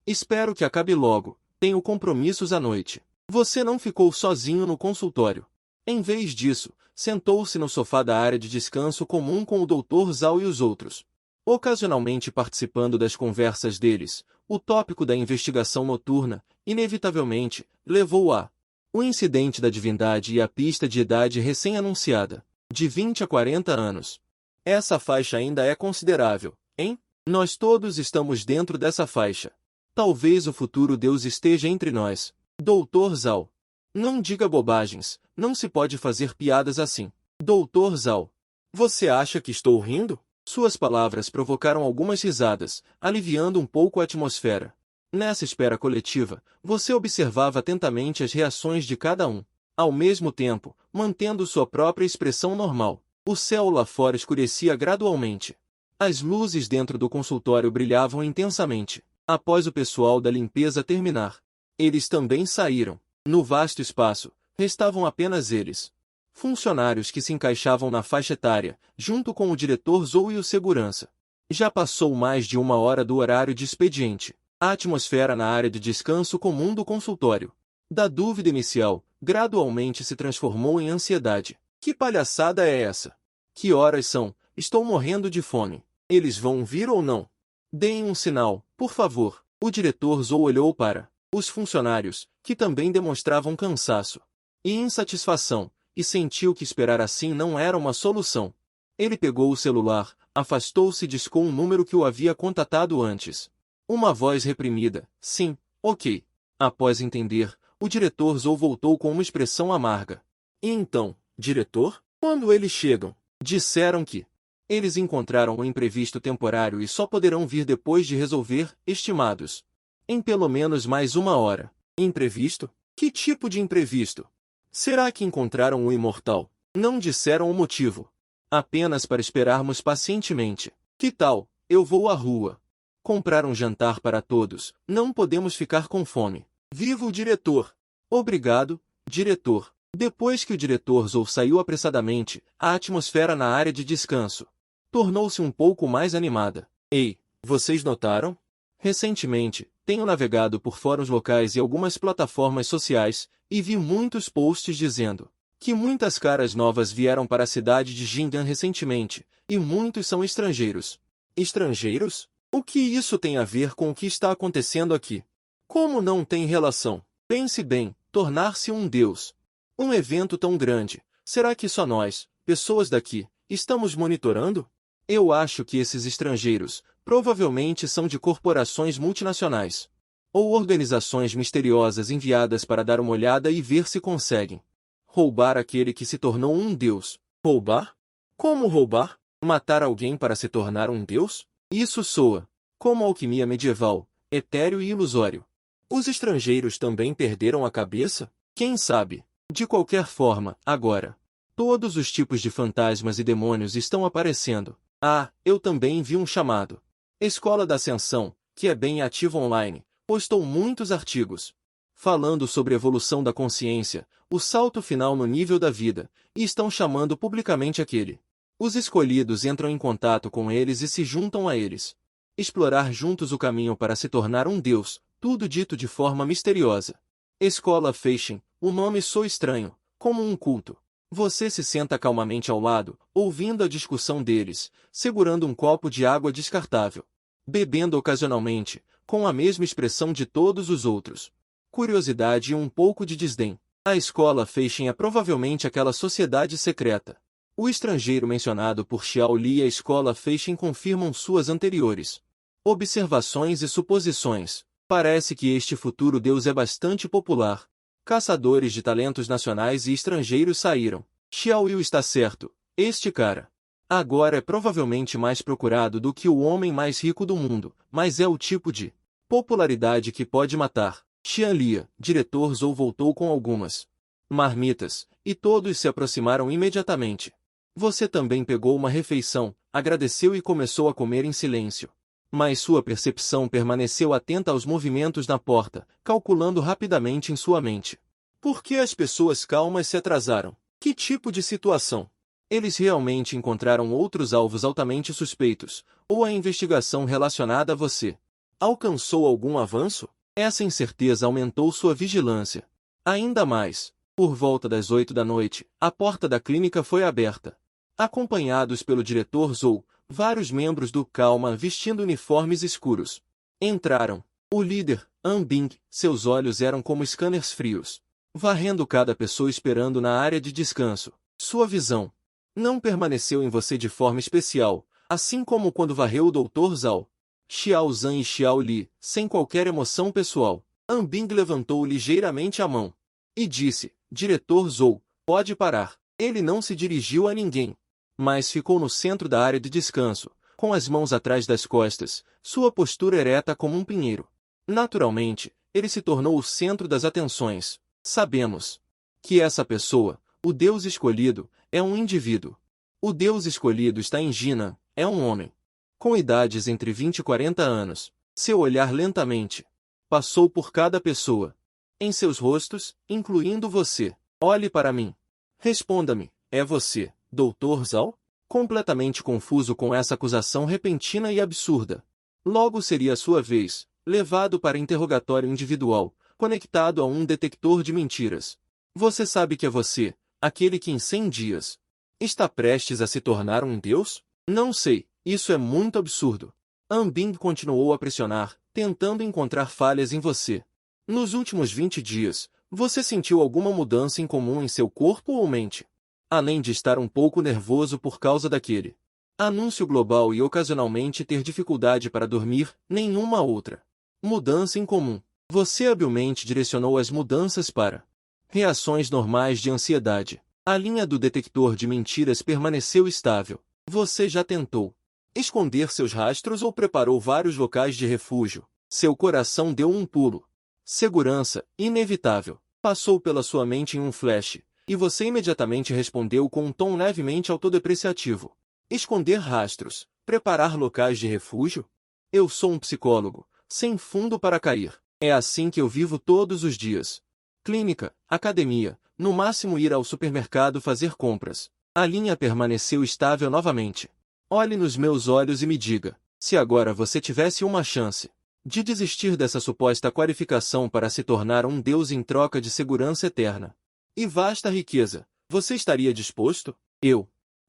Espero que acabe logo. Tenho compromissos à noite. Você não ficou sozinho no consultório. Em vez disso, sentou-se no sofá da área de descanso comum com o Dr. Zhao e os outros. Ocasionalmente participando das conversas deles, o tópico da investigação noturna, inevitavelmente, levou a o incidente da divindade e a pista de idade recém-anunciada, de 20 a 40 anos. Essa faixa ainda é considerável, hein? Nós todos estamos dentro dessa faixa. Talvez o futuro Deus esteja entre nós. Dr. Zhao. Não diga bobagens, não se pode fazer piadas assim. Dr. Zhao. Você acha que estou rindo? Suas palavras provocaram algumas risadas, aliviando um pouco a atmosfera. Nessa espera coletiva, você observava atentamente as reações de cada um. Ao mesmo tempo, mantendo sua própria expressão normal. O céu lá fora escurecia gradualmente. As luzes dentro do consultório brilhavam intensamente. Após o pessoal da limpeza terminar, eles também saíram. No vasto espaço, restavam apenas eles. Funcionários que se encaixavam na faixa etária, junto com o diretor Zhou e o segurança. Já passou mais de 1 hora do horário de expediente. A atmosfera na área de descanso comum do consultório, da dúvida inicial, gradualmente se transformou em ansiedade. Que palhaçada é essa? Que horas são? Estou morrendo de fome. Eles vão vir ou não? Deem um sinal, por favor. O diretor Zhou olhou para os funcionários, que também demonstravam cansaço e insatisfação, e sentiu que esperar assim não era uma solução. Ele pegou o celular, afastou-se e discou um número que o havia contatado antes. Uma voz reprimida. Sim, ok. Após entender, o diretor Zhou voltou com uma expressão amarga. E então, diretor? Quando eles chegam? Disseram que eles encontraram um imprevisto temporário e só poderão vir depois de resolver, estimados. Em pelo menos mais 1 hora. Imprevisto? Que tipo de imprevisto? Será que encontraram o imortal? Não disseram o motivo. Apenas para esperarmos pacientemente. Que tal? Eu vou à rua comprar um jantar para todos. Não podemos ficar com fome. Viva o diretor! Obrigado, diretor. Depois que o diretor Zhou saiu apressadamente, a atmosfera na área de descanso tornou-se um pouco mais animada. Ei, vocês notaram? Recentemente, tenho navegado por fóruns locais e algumas plataformas sociais, e vi muitos posts dizendo que muitas caras novas vieram para a cidade de Jing'an recentemente, e muitos são estrangeiros. Estrangeiros? O que isso tem a ver com o que está acontecendo aqui? Como não tem relação? Pense bem, tornar-se um deus. Um evento tão grande, será que só nós, pessoas daqui, estamos monitorando? Eu acho que esses estrangeiros, provavelmente são de corporações multinacionais. Ou organizações misteriosas enviadas para dar uma olhada e ver se conseguem roubar aquele que se tornou um deus. Roubar? Como roubar? Matar alguém para se tornar um deus? Isso soa como alquimia medieval, etéreo e ilusório. Os estrangeiros também perderam a cabeça? Quem sabe? De qualquer forma, agora, todos os tipos de fantasmas e demônios estão aparecendo. Ah, eu também vi um chamado. Escola da Ascensão, que é bem ativa online, postou muitos artigos falando sobre a evolução da consciência, o salto final no nível da vida, e estão chamando publicamente aquele. Os escolhidos entram em contato com eles e se juntam a eles. Explorar juntos o caminho para se tornar um deus, tudo dito de forma misteriosa. Escola Feixin, o nome soa estranho, como um culto. Você se senta calmamente ao lado, ouvindo a discussão deles, segurando um copo de água descartável. Bebendo ocasionalmente, com a mesma expressão de todos os outros. Curiosidade e um pouco de desdém. A escola Feixin é provavelmente aquela sociedade secreta. O estrangeiro mencionado por Xiao Li e a escola Feixin confirmam suas anteriores observações e suposições. Parece que este futuro deus é bastante popular. Caçadores de talentos nacionais e estrangeiros saíram. Xiao Yu está certo. Este cara agora é provavelmente mais procurado do que o homem mais rico do mundo, mas é o tipo de popularidade que pode matar. Xian Lia, diretor Zhou, voltou com algumas marmitas, e todos se aproximaram imediatamente. Você também pegou uma refeição, agradeceu e começou a comer em silêncio. Mas sua percepção permaneceu atenta aos movimentos na porta, calculando rapidamente em sua mente. Por que as pessoas calmas se atrasaram? Que tipo de situação? Eles realmente encontraram outros alvos altamente suspeitos, ou a investigação relacionada a você alcançou algum avanço? Essa incerteza aumentou sua vigilância. Ainda mais, por volta das 8 da noite, a porta da clínica foi aberta. Acompanhados pelo diretor Zhou, vários membros do Calma vestindo uniformes escuros entraram. O líder, An Bing, seus olhos eram como scanners frios, varrendo cada pessoa esperando na área de descanso. Sua visão não permaneceu em você de forma especial, assim como quando varreu o Dr. Zhao. Xiao Zhan e Xiao Li, sem qualquer emoção pessoal. An Bing levantou ligeiramente a mão e disse: Diretor Zhou, pode parar. Ele não se dirigiu a ninguém, mas ficou no centro da área de descanso, com as mãos atrás das costas, sua postura ereta como um pinheiro. Naturalmente, ele se tornou o centro das atenções. Sabemos que essa pessoa, o Deus escolhido, é um indivíduo. O Deus escolhido está em Jinan, é um homem com idades entre 20 e 40 anos. Seu olhar lentamente passou por cada pessoa em seus rostos, incluindo você. Olhe para mim. Responda-me, é você, Dr. Zhao? Completamente confuso com essa acusação repentina e absurda. Logo seria a sua vez, levado para interrogatório individual, conectado a um detector de mentiras. Você sabe que é você, aquele que em 100 dias está prestes a se tornar um deus? Não sei, isso é muito absurdo. An Bing continuou a pressionar, tentando encontrar falhas em você. Nos últimos 20 dias, você sentiu alguma mudança incomum em seu corpo ou mente? Além de estar um pouco nervoso por causa daquele anúncio global e ocasionalmente ter dificuldade para dormir, nenhuma outra mudança incomum. Você habilmente direcionou as mudanças para reações normais de ansiedade. A linha do detector de mentiras permaneceu estável. Você já tentou esconder seus rastros ou preparou vários locais de refúgio? Seu coração deu um pulo. Segurança, inevitável, passou pela sua mente em um flash, e você imediatamente respondeu com um tom levemente autodepreciativo. Esconder rastros, preparar locais de refúgio? Eu sou um psicólogo, sem fundo para cair. É assim que eu vivo todos os dias. Clínica, academia, no máximo ir ao supermercado fazer compras. A linha permaneceu estável novamente. Olhe nos meus olhos e me diga, se agora você tivesse uma chance de desistir dessa suposta qualificação para se tornar um deus em troca de segurança eterna e vasta riqueza, você estaria disposto?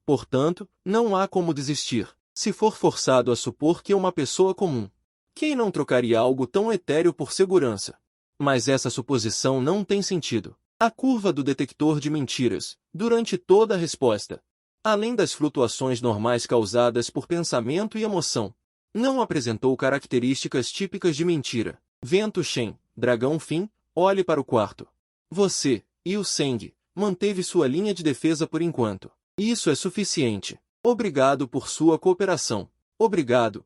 Portanto, não há como desistir, se for forçado a supor que é uma pessoa comum. Quem não trocaria algo tão etéreo por segurança? Mas essa suposição não tem sentido. A curva do detector de mentiras, durante toda a resposta, além das flutuações normais causadas por pensamento e emoção, não apresentou características típicas de mentira. Vento Shen, dragão Fim, olhe para o quarto. Você, Yu Seng, manteve sua linha de defesa por enquanto. Isso é suficiente. Obrigado por sua cooperação. Obrigado,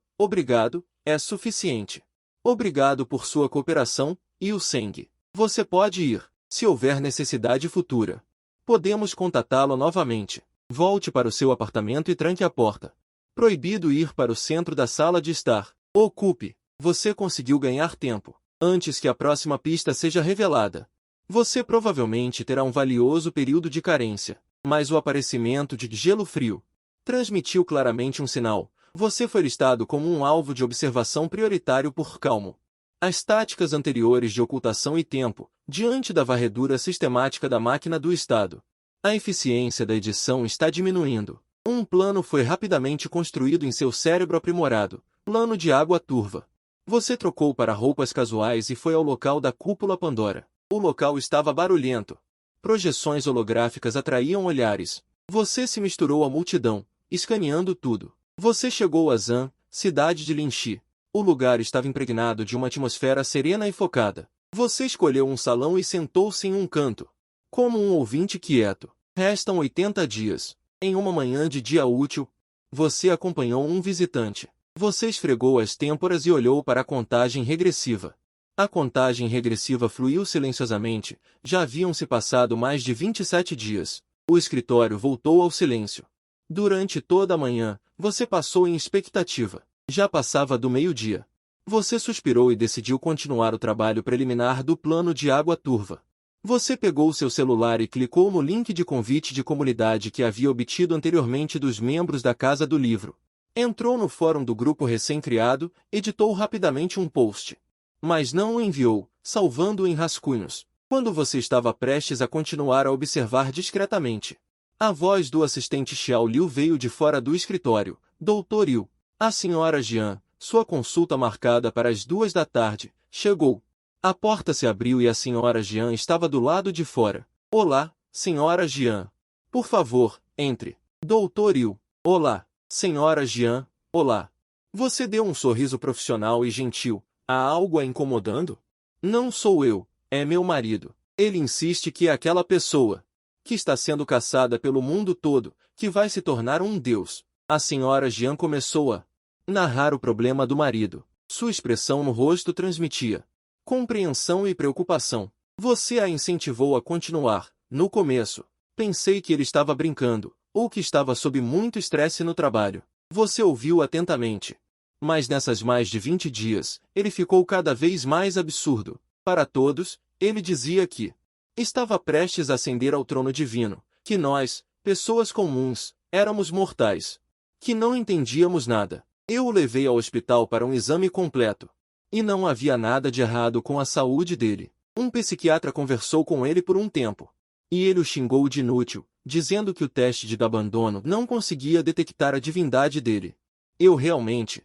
é suficiente. Obrigado por sua cooperação, Yu Seng. Você pode ir, se houver necessidade futura. Podemos contatá-lo novamente. Volte para o seu apartamento e tranque a porta. Proibido ir para o centro da sala de estar. Ocupe. Você conseguiu ganhar tempo. Antes que a próxima pista seja revelada, você provavelmente terá um valioso período de carência. Mas o aparecimento de gelo frio transmitiu claramente um sinal. Você foi listado como um alvo de observação prioritário por Calmo. As táticas anteriores de ocultação e tempo, diante da varredura sistemática da máquina do Estado. A eficiência da edição está diminuindo. Um plano foi rapidamente construído em seu cérebro aprimorado. Plano de água turva. Você trocou para roupas casuais e foi ao local da cúpula Pandora. O local estava barulhento. Projeções holográficas atraíam olhares. Você se misturou à multidão, escaneando tudo. Você chegou a Zan, cidade de Linxi. O lugar estava impregnado de uma atmosfera serena e focada. Você escolheu um salão e sentou-se em um canto. Como um ouvinte quieto. Restam 80 dias. Em uma manhã de dia útil, você acompanhou um visitante. Você esfregou as têmporas e olhou para a contagem regressiva. A contagem regressiva fluiu silenciosamente, já haviam-se passado mais de 27 dias. O escritório voltou ao silêncio. Durante toda a manhã, você passou em expectativa. Já passava do meio-dia. Você suspirou e decidiu continuar o trabalho preliminar do plano de água turva. Você pegou seu celular e clicou no link de convite de comunidade que havia obtido anteriormente dos membros da Casa do Livro. Entrou no fórum do grupo recém-criado, editou rapidamente um post. Mas não o enviou, salvando-o em rascunhos. Quando você estava prestes a continuar a observar discretamente, a voz do assistente Xiao Liu veio de fora do escritório. Doutor Liu, a senhora Jian, sua consulta marcada para as 2 da tarde, chegou. A porta se abriu e a senhora Jian estava do lado de fora. Olá, senhora Jian. Por favor, entre. Doutor Liu. Olá, senhora Jian. Olá. Você deu um sorriso profissional e gentil. Há algo a incomodando? Não sou eu, é meu marido. Ele insiste que é aquela pessoa que está sendo caçada pelo mundo todo, que vai se tornar um deus. A senhora Jian começou a narrar o problema do marido. Sua expressão no rosto transmitia compreensão e preocupação. Você a incentivou a continuar. No começo, pensei que ele estava brincando, ou que estava sob muito estresse no trabalho. Você ouviu atentamente. Mas nessas mais de 20 dias, ele ficou cada vez mais absurdo. Para todos, ele dizia que estava prestes a ascender ao trono divino, que nós, pessoas comuns, éramos mortais, que não entendíamos nada. Eu o levei ao hospital para um exame completo. E não havia nada de errado com a saúde dele. Um psiquiatra conversou com ele por um tempo. E ele o xingou de inútil, dizendo que o teste de abandono não conseguia detectar a divindade dele. Eu realmente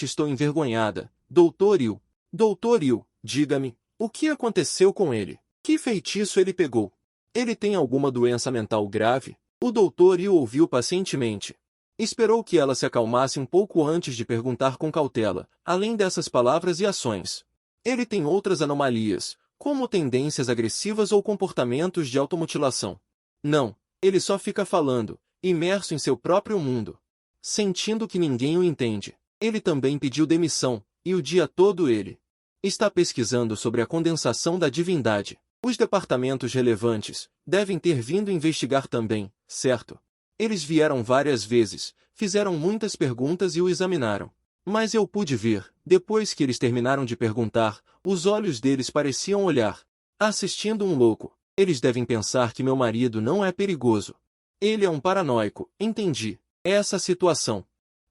estou envergonhada. Doutor Yu. Doutor Yu, diga-me, o que aconteceu com ele? Que feitiço ele pegou? Ele tem alguma doença mental grave? O doutor Yu ouviu pacientemente. Esperou que ela se acalmasse um pouco antes de perguntar com cautela, além dessas palavras e ações. Ele tem outras anomalias, como tendências agressivas ou comportamentos de automutilação. Não, ele só fica falando, imerso em seu próprio mundo, sentindo que ninguém o entende. Ele também pediu demissão, e o dia todo ele está pesquisando sobre a condensação da divindade. Os departamentos relevantes devem ter vindo investigar também, certo? Eles vieram várias vezes, fizeram muitas perguntas e o examinaram. Mas eu pude ver, depois que eles terminaram de perguntar, os olhos deles pareciam olhar, assistindo um louco. Eles devem pensar que meu marido não é perigoso. Ele é um paranoico, entendi. Essa situação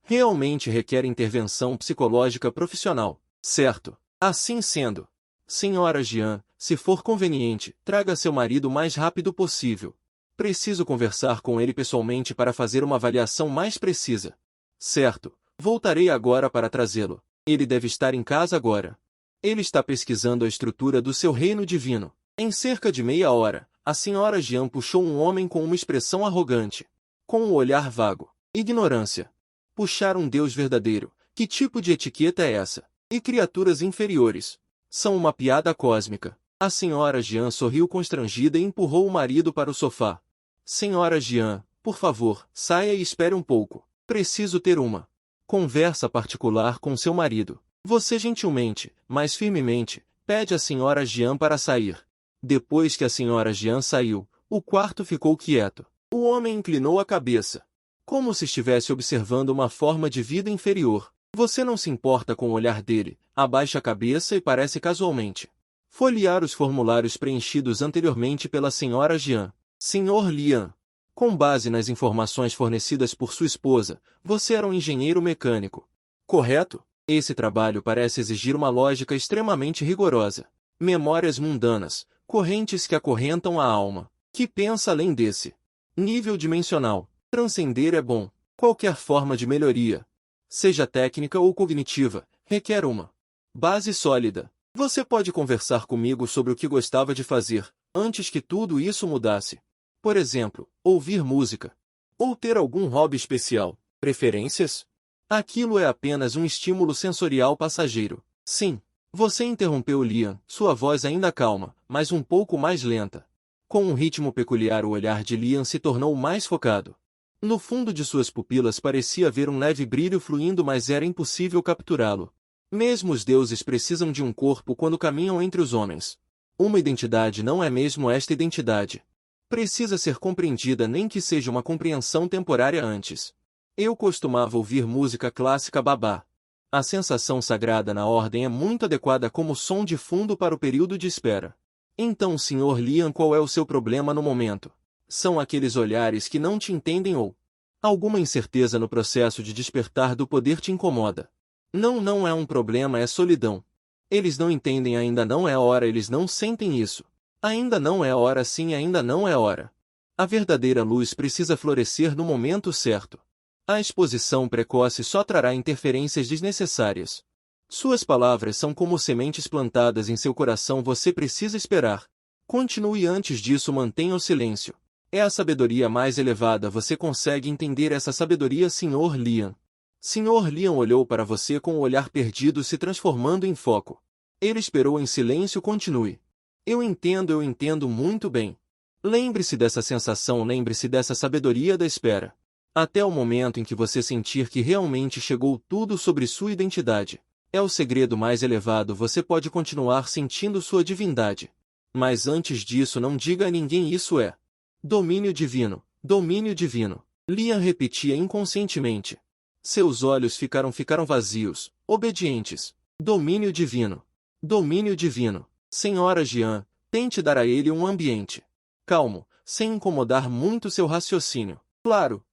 realmente requer intervenção psicológica profissional, certo? Assim sendo, senhora Jian, se for conveniente, traga seu marido o mais rápido possível. Preciso conversar com ele pessoalmente para fazer uma avaliação mais precisa. Certo, voltarei agora para trazê-lo. Ele deve estar em casa agora. Ele está pesquisando a estrutura do seu reino divino. Em cerca de meia hora, a senhora Jian puxou um homem com uma expressão arrogante, com um olhar vago. Ignorância. Puxar um deus verdadeiro. Que tipo de etiqueta é essa? E criaturas inferiores. São uma piada cósmica. A senhora Jian sorriu constrangida e empurrou o marido para o sofá. Senhora Jian, por favor, saia e espere um pouco. Preciso ter uma conversa particular com seu marido. Você gentilmente, mas firmemente, pede à senhora Jian para sair. Depois que a senhora Jian saiu, o quarto ficou quieto. O homem inclinou a cabeça, como se estivesse observando uma forma de vida inferior. Você não se importa com o olhar dele, abaixa a cabeça e parece casualmente folhear os formulários preenchidos anteriormente pela senhora Jian. Senhor Lian, com base nas informações fornecidas por sua esposa, você era um engenheiro mecânico, correto? Esse trabalho parece exigir uma lógica extremamente rigorosa. Memórias mundanas, correntes que acorrentam a alma. Que pensa além desse nível dimensional? Transcender é bom. Qualquer forma de melhoria, seja técnica ou cognitiva, requer uma base sólida. Você pode conversar comigo sobre o que gostava de fazer, antes que tudo isso mudasse. Por exemplo, ouvir música. Ou ter algum hobby especial. Preferências? Aquilo é apenas um estímulo sensorial passageiro. Sim, Você interrompeu Liam, sua voz ainda calma, mas um pouco mais lenta. Com um ritmo peculiar, o olhar de Liam se tornou mais focado. No fundo de suas pupilas parecia haver um leve brilho fluindo, mas era impossível capturá-lo. Mesmo os deuses precisam de um corpo quando caminham entre os homens. Uma identidade não é mesmo esta identidade. Precisa ser compreendida, nem que seja uma compreensão temporária antes. Eu costumava ouvir música clássica babá. A sensação sagrada na ordem é muito adequada como som de fundo para o período de espera. Então, Sr. Liam, qual é o seu problema no momento? São aqueles olhares que não te entendem ou alguma incerteza no processo de despertar do poder te incomoda? Não é um problema, é solidão. Eles não entendem, ainda não é hora, eles não sentem isso. Ainda não é hora, sim, ainda não é hora. A verdadeira luz precisa florescer no momento certo. A exposição precoce só trará interferências desnecessárias. Suas palavras são como sementes plantadas em seu coração, você precisa esperar. Continue, antes disso mantenha o silêncio. É a sabedoria mais elevada, você consegue entender essa sabedoria, Sr. Liam? Sr. Liam olhou para você com o olhar perdido se transformando em foco. Ele esperou em silêncio, continue. Eu entendo muito bem. Lembre-se dessa sensação, lembre-se dessa sabedoria da espera. Até o momento em que você sentir que realmente chegou tudo sobre sua identidade. É o segredo mais elevado, você pode continuar sentindo sua divindade. Mas antes disso, não diga a ninguém, isso é domínio divino, domínio divino. Liam repetia inconscientemente. Seus olhos ficaram vazios, obedientes. Domínio divino. Domínio divino. Senhora Jean, tente dar a ele um ambiente calmo, sem incomodar muito seu raciocínio. Claro.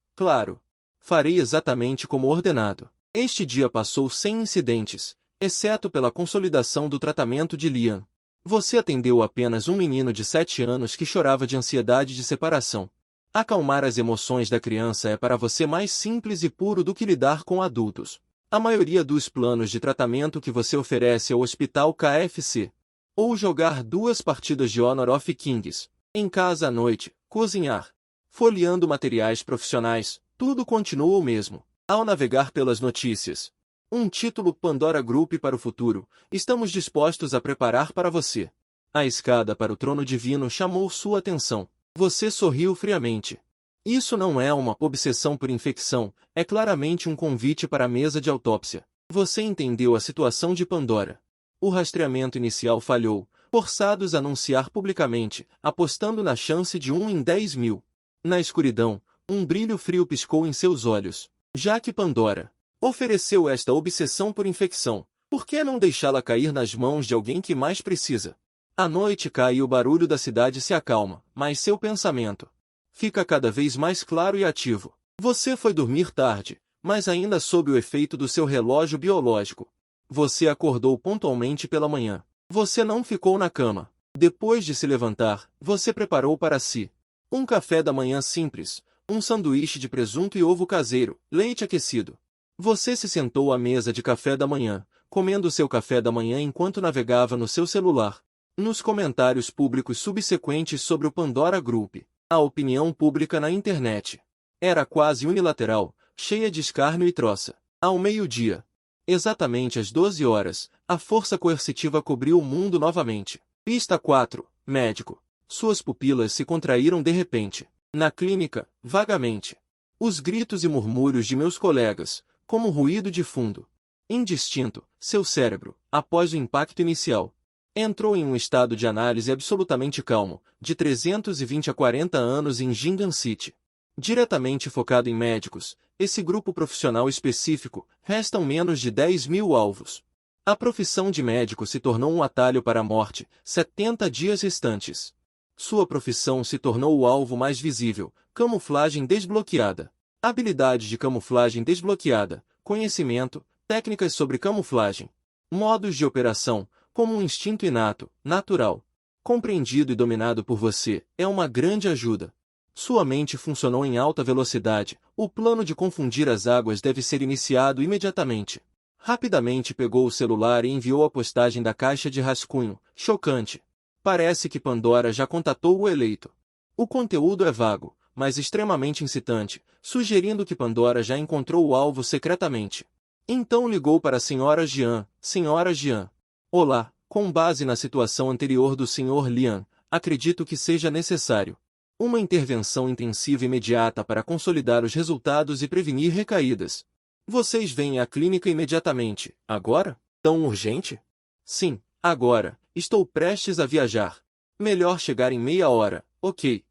Farei exatamente como ordenado. Este dia passou sem incidentes, exceto pela consolidação do tratamento de Liam. Você atendeu apenas um menino de 7 anos que chorava de ansiedade de separação. Acalmar as emoções da criança é para você mais simples e puro do que lidar com adultos. A maioria dos planos de tratamento que você oferece ao Hospital KFC. Ou jogar 2 partidas de Honor of Kings. Em casa à noite, cozinhar. Folheando materiais profissionais, tudo continua o mesmo. Ao navegar pelas notícias. Um título Pandora Group para o futuro, estamos dispostos a preparar para você. A escada para o trono divino chamou sua atenção. Você sorriu friamente. Isso não é uma obsessão por infecção, é claramente um convite para a mesa de autópsia. Você entendeu a situação de Pandora. O rastreamento inicial falhou, forçados a anunciar publicamente, apostando na chance de 1 em 10 mil. Na escuridão, um brilho frio piscou em seus olhos. Já que Pandora ofereceu esta obsessão por infecção, por que não deixá-la cair nas mãos de alguém que mais precisa? A noite cai e o barulho da cidade se acalma, mas seu pensamento fica cada vez mais claro e ativo. Você foi dormir tarde, mas ainda sob o efeito do seu relógio biológico. Você acordou pontualmente pela manhã. Você não ficou na cama. Depois de se levantar, você preparou para si um café da manhã simples, um sanduíche de presunto e ovo caseiro, leite aquecido. Você se sentou à mesa de café da manhã, comendo seu café da manhã enquanto navegava no seu celular. Nos comentários públicos subsequentes sobre o Pandora Group, a opinião pública na internet era quase unilateral, cheia de escárnio e troça. Ao meio-dia, exatamente às 12 horas, a força coercitiva cobriu o mundo novamente. Pista 4. Médico. Suas pupilas se contraíram de repente. Na clínica, vagamente. Os gritos e murmúrios de meus colegas, como ruído de fundo. Indistinto, seu cérebro, após o impacto inicial, entrou em um estado de análise absolutamente calmo, de 320 a 40 anos em Jingan City. Diretamente focado em médicos, esse grupo profissional específico, restam menos de 10 mil alvos. A profissão de médico se tornou um atalho para a morte, 70 dias restantes. Sua profissão se tornou o alvo mais visível, camuflagem desbloqueada. Habilidade de camuflagem desbloqueada, conhecimento, técnicas sobre camuflagem. Modos de operação, como um instinto inato, natural. Compreendido e dominado por você, é uma grande ajuda. Sua mente funcionou em alta velocidade, o plano de confundir as águas deve ser iniciado imediatamente. Rapidamente pegou o celular e enviou a postagem da caixa de rascunho, chocante. Parece que Pandora já contatou o eleito. O conteúdo é vago, mas extremamente incitante, sugerindo que Pandora já encontrou o alvo secretamente. Então ligou para a Sra. Jean. Sra. Jean. Olá, com base na situação anterior do Sr. Lian, acredito que seja necessário uma intervenção intensiva imediata para consolidar os resultados e prevenir recaídas. Vocês vêm à clínica imediatamente, agora? Tão urgente? Sim, agora. Estou prestes a viajar. Melhor chegar em meia hora. Ok.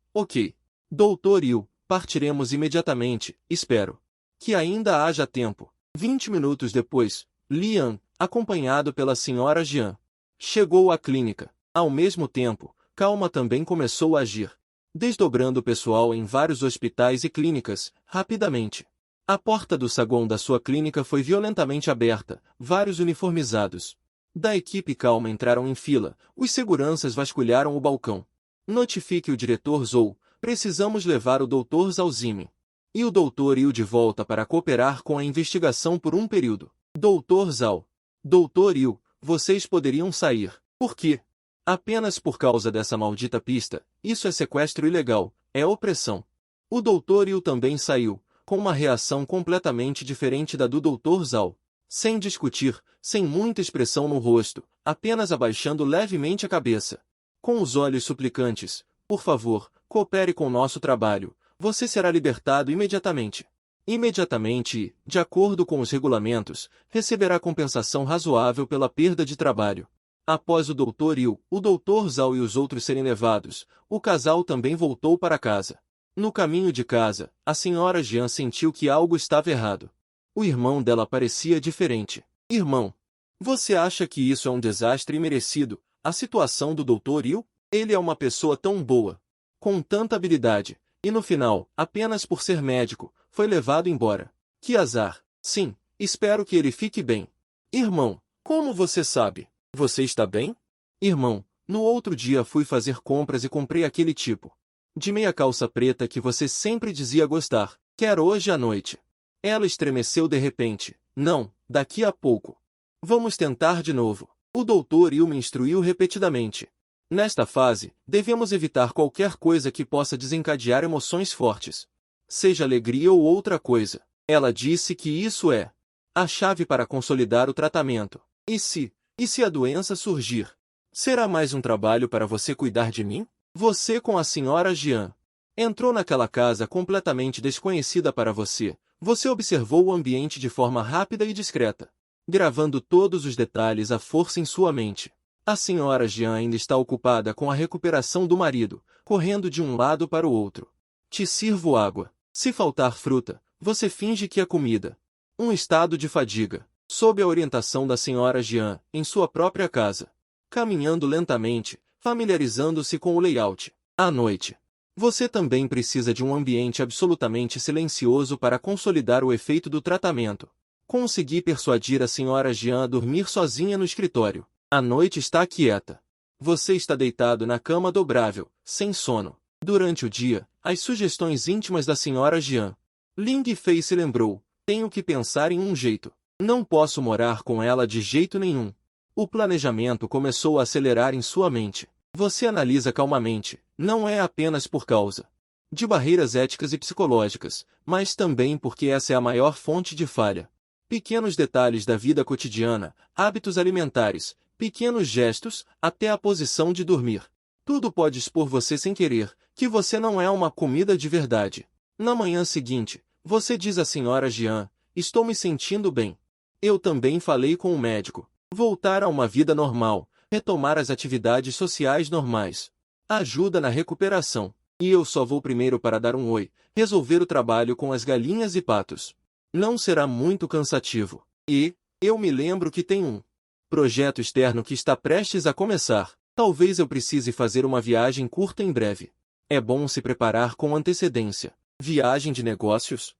Doutor Yu, partiremos imediatamente, espero que ainda haja tempo. 20 minutos depois, Lian, acompanhado pela Sra. Jian, chegou à clínica. Ao mesmo tempo, Calma também começou a agir, desdobrando o pessoal em vários hospitais e clínicas, rapidamente. A porta do saguão da sua clínica foi violentamente aberta, vários uniformizados da equipe Calma entraram em fila, os seguranças vasculharam o balcão. Notifique o diretor Zhou, precisamos levar o Dr. Zhaozime e o Dr. Yu de volta para cooperar com a investigação por um período. Dr. Zhao, Dr. Yu, vocês poderiam sair. Por quê? Apenas por causa dessa maldita pista. Isso é sequestro ilegal, é opressão. O Dr. Yu também saiu, com uma reação completamente diferente da do Dr. Zhao. Sem discutir, sem muita expressão no rosto, apenas abaixando levemente a cabeça. Com os olhos suplicantes, por favor, coopere com nosso trabalho, você será libertado imediatamente. Imediatamente e, de acordo com os regulamentos, receberá compensação razoável pela perda de trabalho. Após o Dr. Yu, o Dr. Zhao e os outros serem levados, o casal também voltou para casa. No caminho de casa, a Sra. Jian sentiu que algo estava errado. O irmão dela parecia diferente. Irmão, você acha que isso é um desastre imerecido, a situação do Dr. Yu? Ele é uma pessoa tão boa, com tanta habilidade, e no final, apenas por ser médico, foi levado embora. Que azar. Sim, espero que ele fique bem. Irmão, como você sabe? Você está bem? Irmão, no outro dia fui fazer compras e comprei aquele tipo de meia calça preta que você sempre dizia gostar. Quero hoje à noite. Ela estremeceu de repente. Não, daqui a pouco. Vamos tentar de novo. O Dr. Yu me instruiu repetidamente. Nesta fase, devemos evitar qualquer coisa que possa desencadear emoções fortes. Seja alegria ou outra coisa. Ela disse que isso é a chave para consolidar o tratamento. E se a doença surgir? Será mais um trabalho para você cuidar de mim? Você com a Sra. Jian entrou naquela casa completamente desconhecida para você. Você observou o ambiente de forma rápida e discreta, gravando todos os detalhes à força em sua mente. A Sra. Jian ainda está ocupada com a recuperação do marido, correndo de um lado para o outro. Te sirvo água. Se faltar fruta, você finge que é comida. Um estado de fadiga, sob a orientação da Sra. Jian, em sua própria casa. Caminhando lentamente, familiarizando-se com o layout. À noite. Você também precisa de um ambiente absolutamente silencioso para consolidar o efeito do tratamento. Consegui persuadir a Sra. Jian a dormir sozinha no escritório. A noite está quieta. Você está deitado na cama dobrável, sem sono. Durante o dia, as sugestões íntimas da Sra. Jian. Ling Fei se lembrou. Tenho que pensar em um jeito. Não posso morar com ela de jeito nenhum. O planejamento começou a acelerar em sua mente. Você analisa calmamente, não é apenas por causa de barreiras éticas e psicológicas, mas também porque essa é a maior fonte de falha. Pequenos detalhes da vida cotidiana, hábitos alimentares, pequenos gestos, até a posição de dormir. Tudo pode expor você sem querer, que você não é uma comida de verdade. Na manhã seguinte, você diz à Sra. Jian, estou me sentindo bem. Eu também falei com o médico. Voltar a uma vida normal, retomar as atividades sociais normais. Ajuda na recuperação. E eu só vou primeiro para dar um oi, resolver o trabalho com as galinhas e patos. Não será muito cansativo. E, eu me lembro que tem um projeto externo que está prestes a começar. Talvez eu precise fazer uma viagem curta em breve. É bom se preparar com antecedência. Viagem de negócios?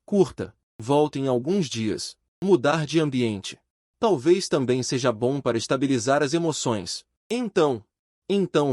Curta. Volto em alguns dias. Mudar de ambiente. Talvez também seja bom para estabilizar as emoções. Então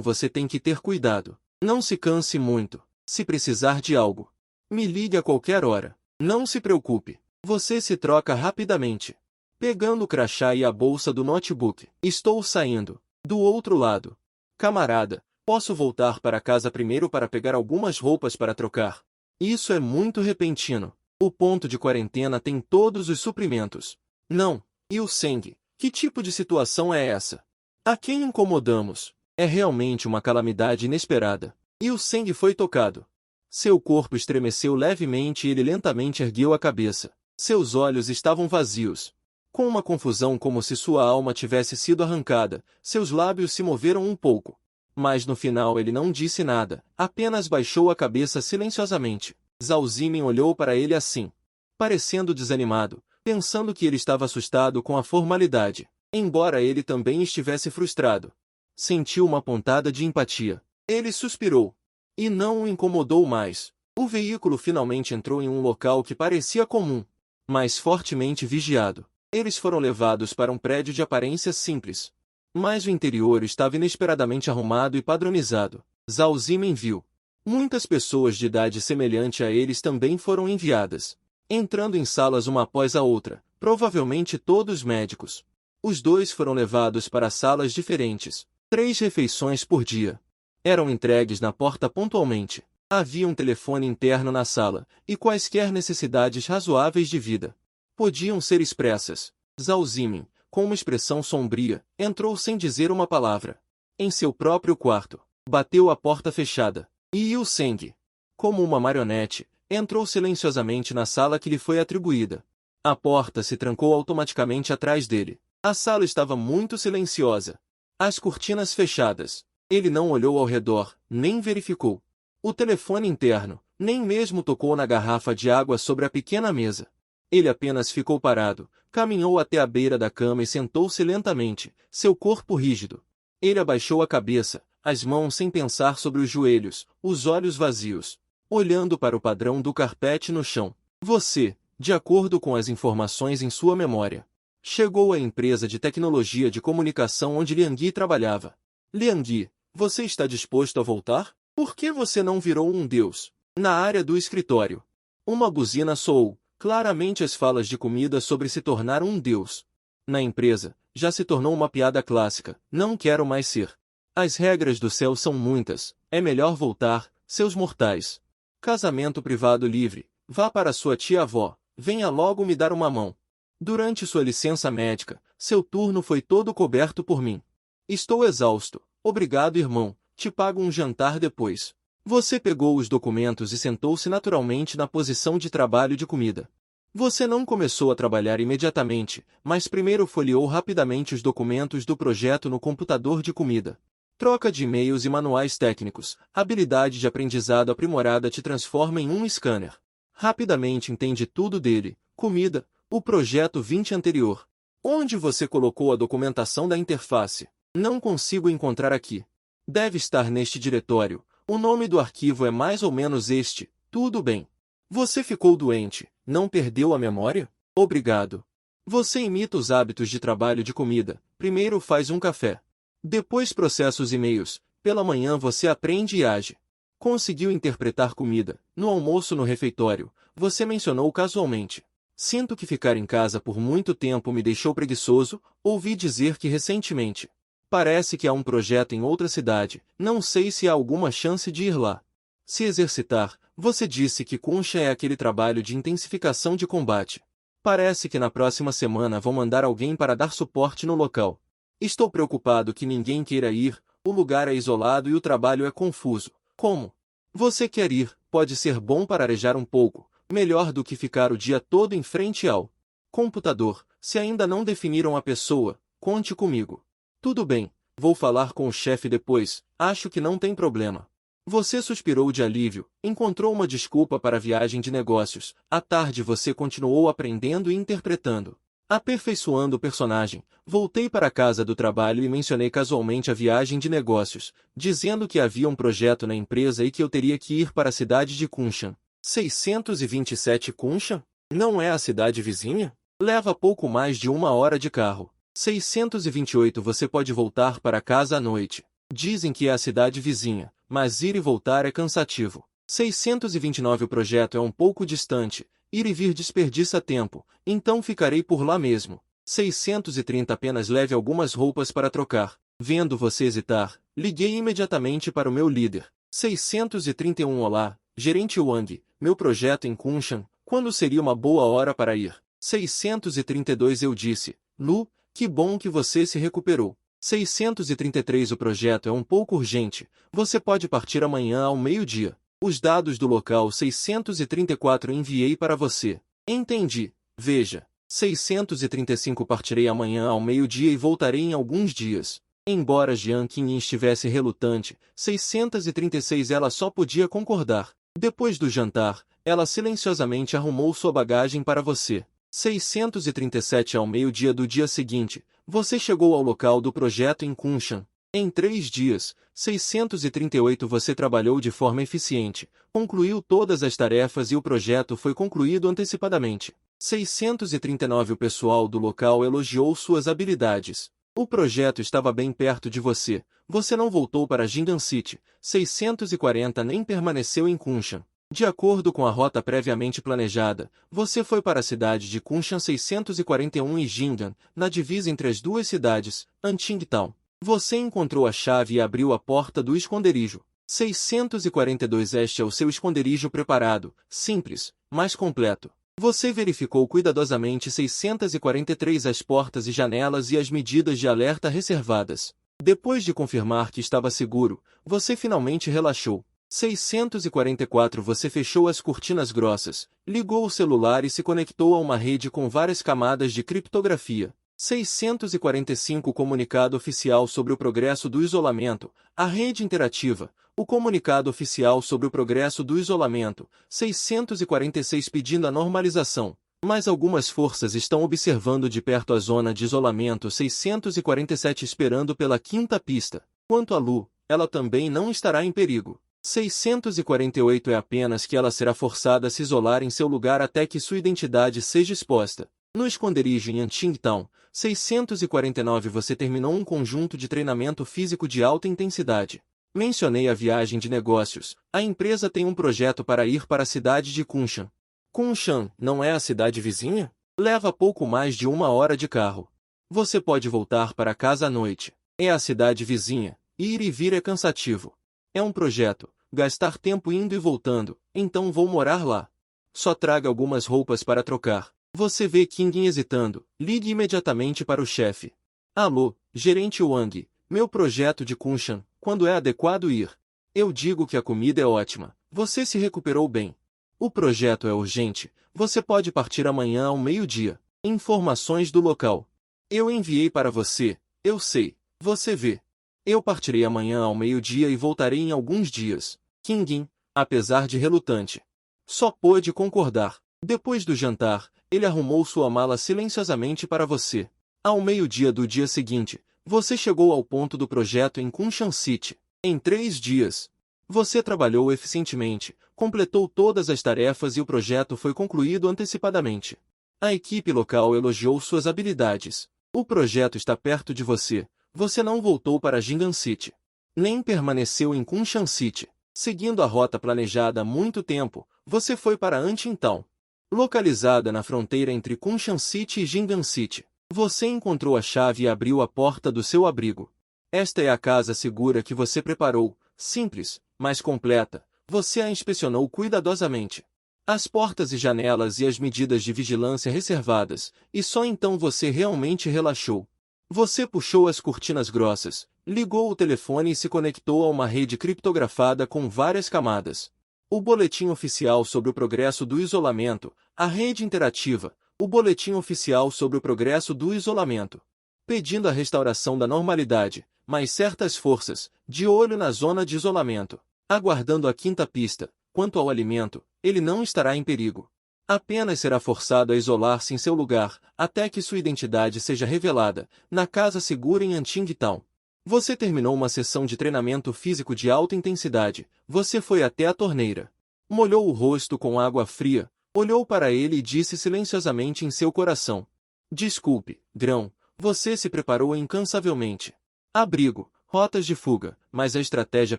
você tem que ter cuidado. Não se canse muito. Se precisar de algo, me ligue a qualquer hora. Não se preocupe. Você se troca rapidamente. Pegando o crachá e a bolsa do notebook. Estou saindo. Do outro lado. Camarada, posso voltar para casa primeiro para pegar algumas roupas para trocar? Isso é muito repentino. O ponto de quarentena tem todos os suprimentos. Não. E o Seng, Que tipo de situação é essa? A quem incomodamos? É realmente uma calamidade inesperada. E o Seng foi tocado. Seu corpo estremeceu levemente e ele lentamente ergueu a cabeça. Seus olhos estavam vazios. Com uma confusão como se sua alma tivesse sido arrancada, seus lábios se moveram um pouco. Mas no final ele não disse nada, apenas baixou a cabeça silenciosamente. Zhao Zimin olhou para ele assim, parecendo desanimado, pensando que ele estava assustado com a formalidade, embora ele também estivesse frustrado. Sentiu uma pontada de empatia. Ele suspirou. E não o incomodou mais. O veículo finalmente entrou em um local que parecia comum, mas fortemente vigiado. Eles foram levados para um prédio de aparência simples. Mas o interior estava inesperadamente arrumado e padronizado. Zhao Zimin viu. Muitas pessoas de idade semelhante a eles também foram enviadas, entrando em salas uma após a outra, provavelmente todos médicos. Os dois foram levados para salas diferentes. 3 refeições por dia eram entregues na porta pontualmente. Havia um telefone interno na sala, e quaisquer necessidades razoáveis de vida podiam ser expressas. Zhao Zimin, com uma expressão sombria, entrou sem dizer uma palavra. Em seu próprio quarto, bateu a porta fechada. E Yu Seng, como uma marionete, entrou silenciosamente na sala que lhe foi atribuída. A porta se trancou automaticamente atrás dele. A sala estava muito silenciosa. As cortinas fechadas. Ele não olhou ao redor, nem verificou o telefone interno, nem mesmo tocou na garrafa de água sobre a pequena mesa. Ele apenas ficou parado, caminhou até a beira da cama e sentou-se lentamente, seu corpo rígido. Ele abaixou a cabeça, as mãos sem pensar sobre os joelhos, os olhos vazios, olhando para o padrão do carpete no chão. Você, de acordo com as informações em sua memória, chegou à empresa de tecnologia de comunicação onde Liang Yi trabalhava. Liang Yi, você está disposto a voltar? Por que você não virou um deus? Na área do escritório, uma buzina soou. Claramente as falas de comida sobre se tornar um deus na empresa já se tornou uma piada clássica. Não quero mais ser. As regras do céu são muitas. É melhor voltar, seus mortais. Casamento privado livre. Vá para sua tia-avó. Venha logo me dar uma mão. Durante sua licença médica, seu turno foi todo coberto por mim. Estou exausto. Obrigado, irmão. Te pago um jantar depois. Você pegou os documentos e sentou-se naturalmente na posição de trabalho de comida. Você não começou a trabalhar imediatamente, mas primeiro folheou rapidamente os documentos do projeto no computador de comida. Troca de e-mails e manuais técnicos. Habilidade de aprendizado aprimorada te transforma em um scanner. Rapidamente entende tudo dele. Comida, o projeto 20 anterior. Onde você colocou a documentação da interface? Não consigo encontrar aqui. Deve estar neste diretório. O nome do arquivo é mais ou menos este. Tudo bem. Você ficou doente, não perdeu a memória? Obrigado. Você imita os hábitos de trabalho de comida. Primeiro faz um café. Depois processa os e-mails. Pela manhã você aprende e age. Conseguiu interpretar comida. No almoço no refeitório, você mencionou casualmente. Sinto que ficar em casa por muito tempo me deixou preguiçoso. Ouvi dizer que recentemente parece que há um projeto em outra cidade. Não sei se há alguma chance de ir lá. Se exercitar, você disse que Kunsha é aquele trabalho de intensificação de combate. Parece que na próxima semana vão mandar alguém para dar suporte no local. Estou preocupado que ninguém queira ir, o lugar é isolado e o trabalho é confuso. Como? Você quer ir, pode ser bom para arejar um pouco, melhor do que ficar o dia todo em frente ao computador. Se ainda não definiram a pessoa, conte comigo. Tudo bem, vou falar com o chefe depois, acho que não tem problema. Você suspirou de alívio, encontrou uma desculpa para a viagem de negócios. À tarde você continuou aprendendo e interpretando, aperfeiçoando o personagem. Voltei para a casa do trabalho e mencionei casualmente a viagem de negócios, dizendo que havia um projeto na empresa e que eu teria que ir para a cidade de Kunshan. 627 Kunshan? Não é a cidade vizinha? Leva pouco mais de 1 hora de carro. 628 Você pode voltar para casa à noite. Dizem que é a cidade vizinha, mas ir e voltar é cansativo. 629 O projeto é um pouco distante, ir e vir desperdiça tempo, então ficarei por lá mesmo. 630 Apenas leve algumas roupas para trocar. Vendo você hesitar, liguei imediatamente para o meu líder. 631 Olá, gerente Wang, meu projeto em Kunshan, quando seria uma boa hora para ir? 632 Eu disse, Lu, Que bom que você se recuperou. 633 O projeto é um pouco urgente. Você pode partir amanhã ao meio-dia. Os dados do local 634 enviei para você. Entendi. Veja. 635 Partirei amanhã ao meio-dia e voltarei em alguns dias. Embora Jiang Qingyin estivesse relutante, 636 ela só podia concordar. Depois do jantar, ela silenciosamente arrumou sua bagagem para você. 637 Ao meio-dia do dia seguinte, você chegou ao local do projeto em Kunshan. Em 3 dias, 638 você trabalhou de forma eficiente, concluiu todas as tarefas e o projeto foi concluído antecipadamente. 639 O pessoal do local elogiou suas habilidades. O projeto estava bem perto de você. Você não voltou para Jingan City. 640 Nem permaneceu em Kunshan. De acordo com a rota previamente planejada, você foi para a cidade de Kunshan 641 e Jingan, na divisa entre as duas cidades, Anqingtown. Você encontrou a chave e abriu a porta do esconderijo. 642 Este é o seu esconderijo preparado, simples, mas completo. Você verificou cuidadosamente 643 as portas e janelas e as medidas de alerta reservadas. Depois de confirmar que estava seguro, você finalmente relaxou. 644 Você fechou as cortinas grossas, ligou o celular e se conectou a uma rede com várias camadas de criptografia. 645 Comunicado oficial sobre o progresso do isolamento. A rede interativa. O comunicado oficial sobre o progresso do isolamento. 646 Pedindo a normalização. Mas algumas forças estão observando de perto a zona de isolamento. 647 Esperando pela quinta pista. Quanto a Lu, ela também não estará em perigo. 648 É apenas que ela será forçada a se isolar em seu lugar até que sua identidade seja exposta. No esconderijo em Anqingtown, 649 Você terminou um conjunto de treinamento físico de alta intensidade. Mencionei a viagem de negócios. A empresa tem um projeto para ir para a cidade de Kunshan. Kunshan não é a cidade vizinha? Leva pouco mais de 1 hora de carro. Você pode voltar para casa à noite. É a cidade vizinha. Ir e vir é cansativo. É um projeto. Gastar tempo indo e voltando. Então vou morar lá. Só traga algumas roupas para trocar. Você vê Qingyin hesitando. Ligue imediatamente para o chefe. Alô, gerente Wang. Meu projeto de Kunshan. Quando é adequado ir? Eu digo que a comida é ótima. Você se recuperou bem. O projeto é urgente. Você pode partir amanhã ao meio-dia. Informações do local. Eu enviei para você. Eu sei. Você vê. Eu partirei amanhã ao meio-dia e voltarei em alguns dias. Qingyin, apesar de relutante, só pôde concordar. Depois do jantar, ele arrumou sua mala silenciosamente para você. Ao meio-dia do dia seguinte, você chegou ao ponto do projeto em Kunshan City. Em 3 dias, você trabalhou eficientemente, completou todas as tarefas e o projeto foi concluído antecipadamente. A equipe local elogiou suas habilidades. O projeto está perto de você. Você não voltou para Jingan City. Nem permaneceu em Kunshan City. Seguindo a rota planejada há muito tempo, você foi para Anqingtown. Localizada na fronteira entre Kunshan City e Jingan City. Você encontrou a chave e abriu a porta do seu abrigo. Esta é a casa segura que você preparou, simples, mas completa. Você a inspecionou cuidadosamente. As portas e janelas e as medidas de vigilância reservadas, e só então você realmente relaxou. Você puxou as cortinas grossas, ligou o telefone e se conectou a uma rede criptografada com várias camadas. O boletim oficial sobre o progresso do isolamento, a rede interativa, o boletim oficial sobre o progresso do isolamento. Pedindo a restauração da normalidade, mas certas forças, de olho na zona de isolamento, aguardando a quinta pista. Quanto ao alimento, ele não estará em perigo. Apenas será forçado a isolar-se em seu lugar, até que sua identidade seja revelada, na casa segura em Anqingtown. Você terminou uma sessão de treinamento físico de alta intensidade. Você foi até a torneira. Molhou o rosto com água fria, olhou para ele e disse silenciosamente em seu coração: Desculpe, Grão, você se preparou incansavelmente. Abrigo, rotas de fuga, mas a estratégia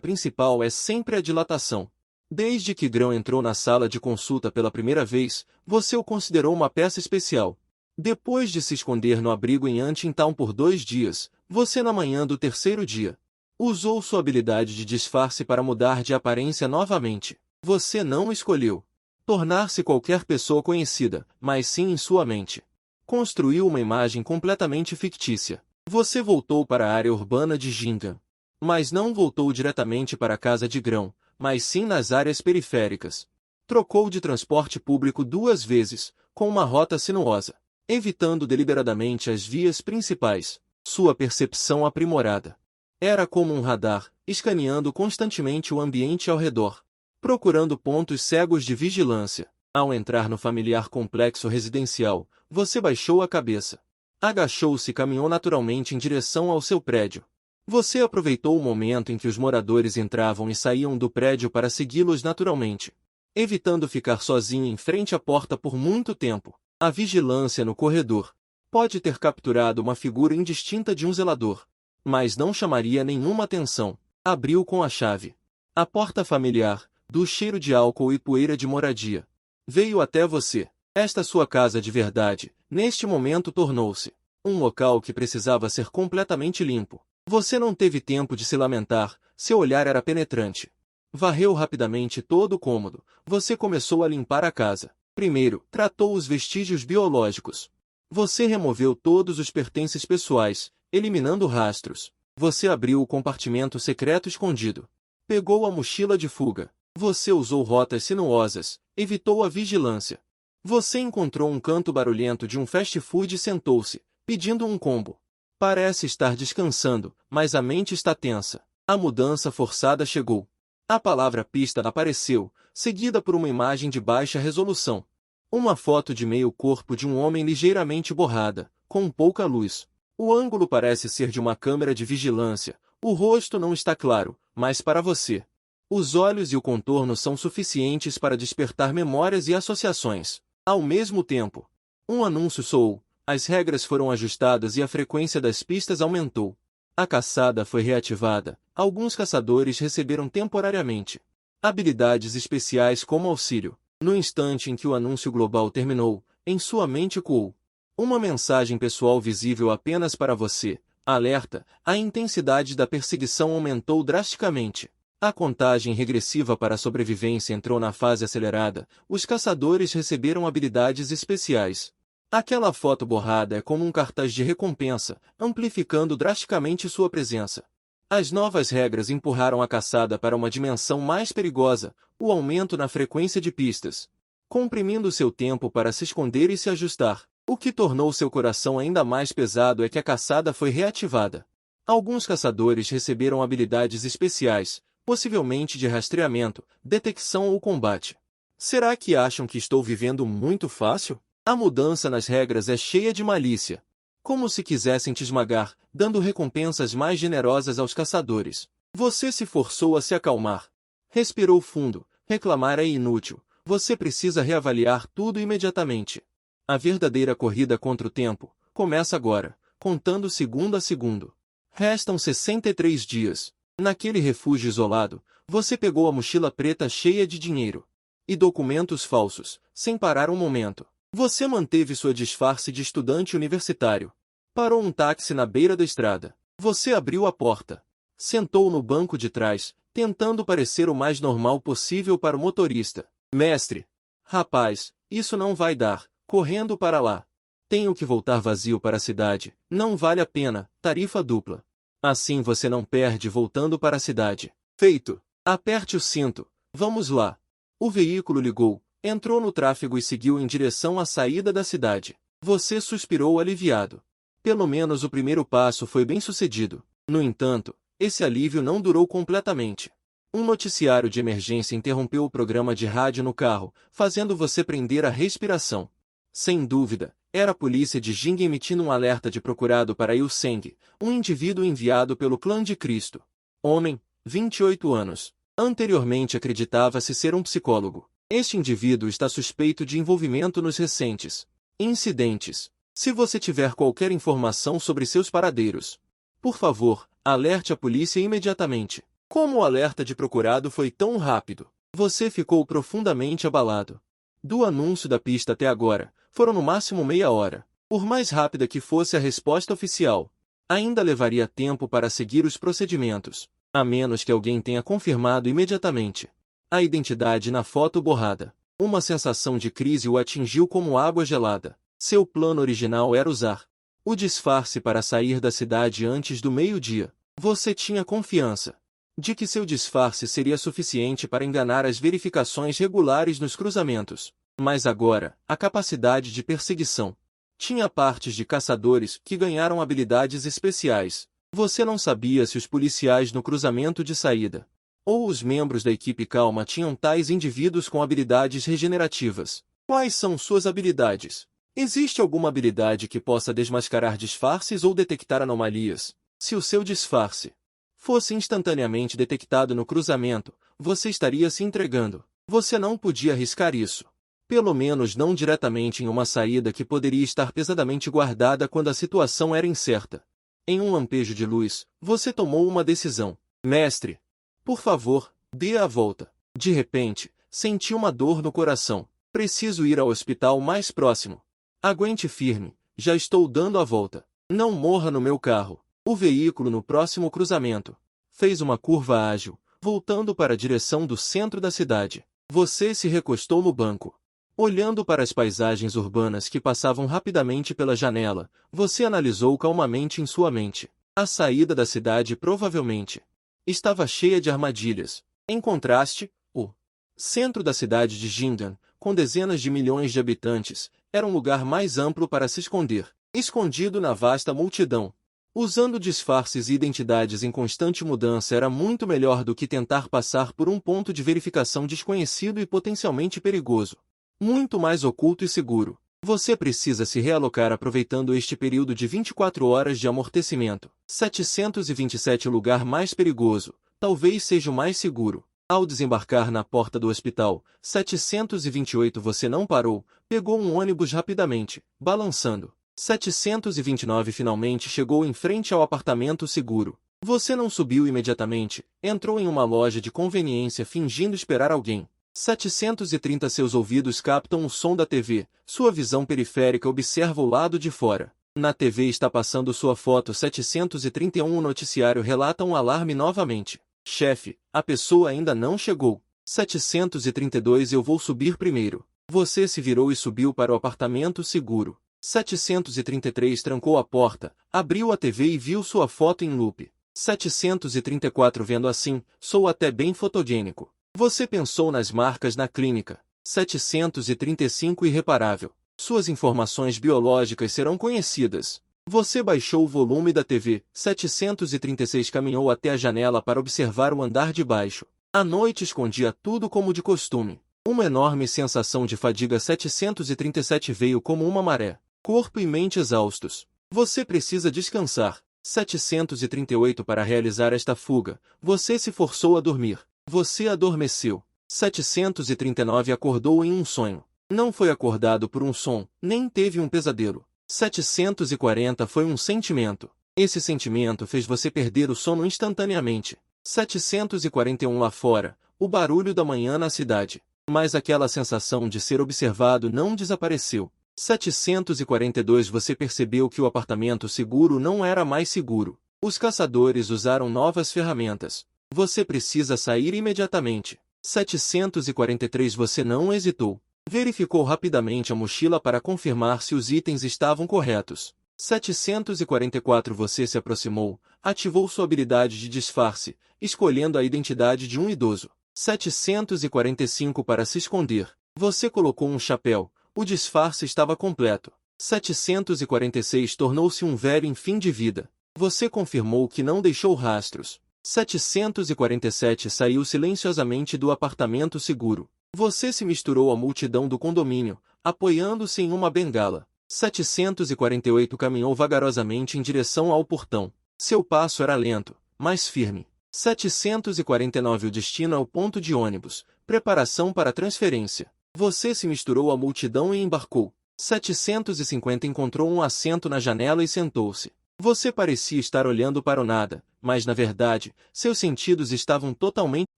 principal é sempre a dilatação. Desde que Grão entrou na sala de consulta pela primeira vez, você o considerou uma peça especial. Depois de se esconder no abrigo em Anqingtown por 2 dias, você na manhã do 3º dia usou sua habilidade de disfarce para mudar de aparência novamente. Você não escolheu tornar-se qualquer pessoa conhecida, mas sim em sua mente. Construiu uma imagem completamente fictícia. Você voltou para a área urbana de Gingan. Mas não voltou diretamente para a casa de grão, mas sim nas áreas periféricas. Trocou de transporte público 2 vezes, com uma rota sinuosa, evitando deliberadamente as vias principais. Sua percepção aprimorada era como um radar, escaneando constantemente o ambiente ao redor, procurando pontos cegos de vigilância. Ao entrar no familiar complexo residencial, você baixou a cabeça. Agachou-se e caminhou naturalmente em direção ao seu prédio. Você aproveitou o momento em que os moradores entravam e saíam do prédio para segui-los naturalmente, evitando ficar sozinho em frente à porta por muito tempo. A vigilância no corredor pode ter capturado uma figura indistinta de um zelador, mas não chamaria nenhuma atenção. Abriu com a chave. A porta familiar, do cheiro de álcool e poeira de moradia, veio até você. Esta sua casa de verdade, neste momento tornou-se um local que precisava ser completamente limpo. Você não teve tempo de se lamentar, seu olhar era penetrante. Varreu rapidamente todo o cômodo. Você começou a limpar a casa. Primeiro, tratou os vestígios biológicos. Você removeu todos os pertences pessoais, eliminando rastros. Você abriu o compartimento secreto escondido. Pegou a mochila de fuga. Você usou rotas sinuosas, evitou a vigilância. Você encontrou um canto barulhento de um fast food e sentou-se, pedindo um combo. Parece estar descansando, mas a mente está tensa. A mudança forçada chegou. A palavra pista apareceu, seguida por uma imagem de baixa resolução. Uma foto de meio corpo de um homem ligeiramente borrada, com pouca luz. O ângulo parece ser de uma câmera de vigilância. O rosto não está claro, mas para você. Os olhos e o contorno são suficientes para despertar memórias e associações. Ao mesmo tempo, um anúncio soou. As regras foram ajustadas e a frequência das pistas aumentou. A caçada foi reativada. Alguns caçadores receberam temporariamente habilidades especiais como auxílio. No instante em que o anúncio global terminou, em sua mente ecoou uma mensagem pessoal visível apenas para você. Alerta: a intensidade da perseguição aumentou drasticamente. A contagem regressiva para a sobrevivência entrou na fase acelerada. Os caçadores receberam habilidades especiais. Aquela foto borrada é como um cartaz de recompensa, amplificando drasticamente sua presença. As novas regras empurraram a caçada para uma dimensão mais perigosa, o aumento na frequência de pistas, comprimindo seu tempo para se esconder e se ajustar. O que tornou seu coração ainda mais pesado é que a caçada foi reativada. Alguns caçadores receberam habilidades especiais, possivelmente de rastreamento, detecção ou combate. Será que acham que estou vivendo muito fácil? A mudança nas regras é cheia de malícia. Como se quisessem te esmagar, dando recompensas mais generosas aos caçadores. Você se forçou a se acalmar. Respirou fundo. Reclamar é inútil. Você precisa reavaliar tudo imediatamente. A verdadeira corrida contra o tempo começa agora, contando segundo a segundo. Restam 63 dias. Naquele refúgio isolado, você pegou a mochila preta cheia de dinheiro e documentos falsos, sem parar um momento. Você manteve sua disfarce de estudante universitário. Parou um táxi na beira da estrada. Você abriu a porta. Sentou no banco de trás, tentando parecer o mais normal possível para o motorista. Mestre! Rapaz, isso não vai dar. Correndo para lá. Tenho que voltar vazio para a cidade. Não vale a pena. Tarifa dupla. Assim você não perde voltando para a cidade. Feito. Aperte o cinto. Vamos lá. O veículo ligou. Entrou no tráfego e seguiu em direção à saída da cidade. Você suspirou aliviado. Pelo menos o primeiro passo foi bem sucedido. No entanto, esse alívio não durou completamente. Um noticiário de emergência interrompeu o programa de rádio no carro, fazendo você prender a respiração. Sem dúvida, era a polícia de Jing emitindo um alerta de procurado para Yu Seng, um indivíduo enviado pelo clã de Cristo. Homem, 28 anos. Anteriormente acreditava-se ser um psicólogo. Este indivíduo está suspeito de envolvimento nos recentes incidentes. Se você tiver qualquer informação sobre seus paradeiros, por favor, alerte a polícia imediatamente. Como o alerta de procurado foi tão rápido, você ficou profundamente abalado. Do anúncio da pista até agora, foram no máximo meia hora. Por mais rápida que fosse a resposta oficial, ainda levaria tempo para seguir os procedimentos, a menos que alguém tenha confirmado imediatamente a identidade na foto borrada. Uma sensação de crise o atingiu como água gelada. Seu plano original era usar o disfarce para sair da cidade antes do meio-dia. Você tinha confiança de que seu disfarce seria suficiente para enganar as verificações regulares nos cruzamentos. Mas agora, a capacidade de perseguição tinha partes de caçadores que ganharam habilidades especiais. Você não sabia se os policiais no cruzamento de saída ou os membros da equipe calma tinham tais indivíduos com habilidades regenerativas. Quais são suas habilidades? Existe alguma habilidade que possa desmascarar disfarces ou detectar anomalias? Se o seu disfarce fosse instantaneamente detectado no cruzamento, você estaria se entregando. Você não podia arriscar isso. Pelo menos não diretamente em uma saída que poderia estar pesadamente guardada quando a situação era incerta. Em um lampejo de luz, você tomou uma decisão. Mestre, por favor, dê a volta. De repente, senti uma dor no coração. Preciso ir ao hospital mais próximo. Aguente firme, já estou dando a volta. Não morra no meu carro. O veículo no próximo cruzamento fez uma curva ágil, voltando para a direção do centro da cidade. Você se recostou no banco. Olhando para as paisagens urbanas que passavam rapidamente pela janela, você analisou calmamente em sua mente. A saída da cidade provavelmente estava cheia de armadilhas. Em contraste, o centro da cidade de Jindan, com dezenas de milhões de habitantes, era um lugar mais amplo para se esconder. Escondido na vasta multidão, usando disfarces e identidades em constante mudança era muito melhor do que tentar passar por um ponto de verificação desconhecido e potencialmente perigoso. Muito mais oculto e seguro. Você precisa se realocar aproveitando este período de 24 horas de amortecimento. 727 lugar mais perigoso, talvez seja o mais seguro. Ao desembarcar na porta do hospital, 728 você não parou, pegou um ônibus rapidamente, balançando. 729 finalmente chegou em frente ao apartamento seguro. Você não subiu imediatamente, entrou em uma loja de conveniência fingindo esperar alguém. 730 seus ouvidos captam o som da TV, sua visão periférica observa o lado de fora. Na TV está passando sua foto 731 o noticiário relata um alarme novamente. Chefe, a pessoa ainda não chegou. 732 eu vou subir primeiro. Você se virou e subiu para o apartamento seguro. 733 trancou a porta, abriu a TV e viu sua foto em loop. 734 vendo assim, sou até bem fotogênico. Você pensou nas marcas na clínica. 735 irreparável. Suas informações biológicas serão conhecidas. Você baixou o volume da TV. 736 caminhou até a janela para observar o andar de baixo. A noite escondia tudo como de costume. Uma enorme sensação de fadiga 737 veio como uma maré. Corpo e mente exaustos. Você precisa descansar. 738 para realizar esta fuga. Você se forçou a dormir. Você adormeceu. 739 acordou em um sonho. Não foi acordado por um som, nem teve um pesadelo. 740 foi um sentimento. Esse sentimento fez você perder o sono instantaneamente. 741 lá fora, o barulho da manhã na cidade. Mas aquela sensação de ser observado não desapareceu. 742 você percebeu que o apartamento seguro não era mais seguro. Os caçadores usaram novas ferramentas. Você precisa sair imediatamente. 743 você não hesitou. Verificou rapidamente a mochila para confirmar se os itens estavam corretos. 744 você se aproximou, ativou sua habilidade de disfarce, escolhendo a identidade de um idoso. 745 para se esconder. Você colocou um chapéu, o disfarce estava completo. 746 tornou-se um velho em fim de vida. Você confirmou que não deixou rastros. 747 saiu silenciosamente do apartamento seguro. Você se misturou à multidão do condomínio, apoiando-se em uma bengala. 748 caminhou vagarosamente em direção ao portão. Seu passo era lento, mas firme. 749 o destino ao ponto de ônibus. Preparação para a transferência. Você se misturou à multidão e embarcou. 750 encontrou um assento na janela e sentou-se. Você parecia estar olhando para o nada, mas na verdade, seus sentidos estavam totalmente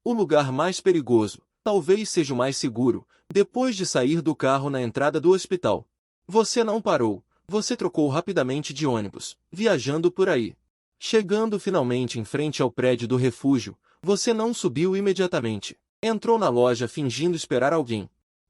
o lugar mais perigoso, talvez seja o mais seguro, depois de sair do carro na entrada do hospital. Você não parou, você trocou rapidamente de ônibus, viajando por aí. Chegando finalmente em frente ao prédio do refúgio, você não subiu imediatamente. Entrou na loja fingindo esperar alguém.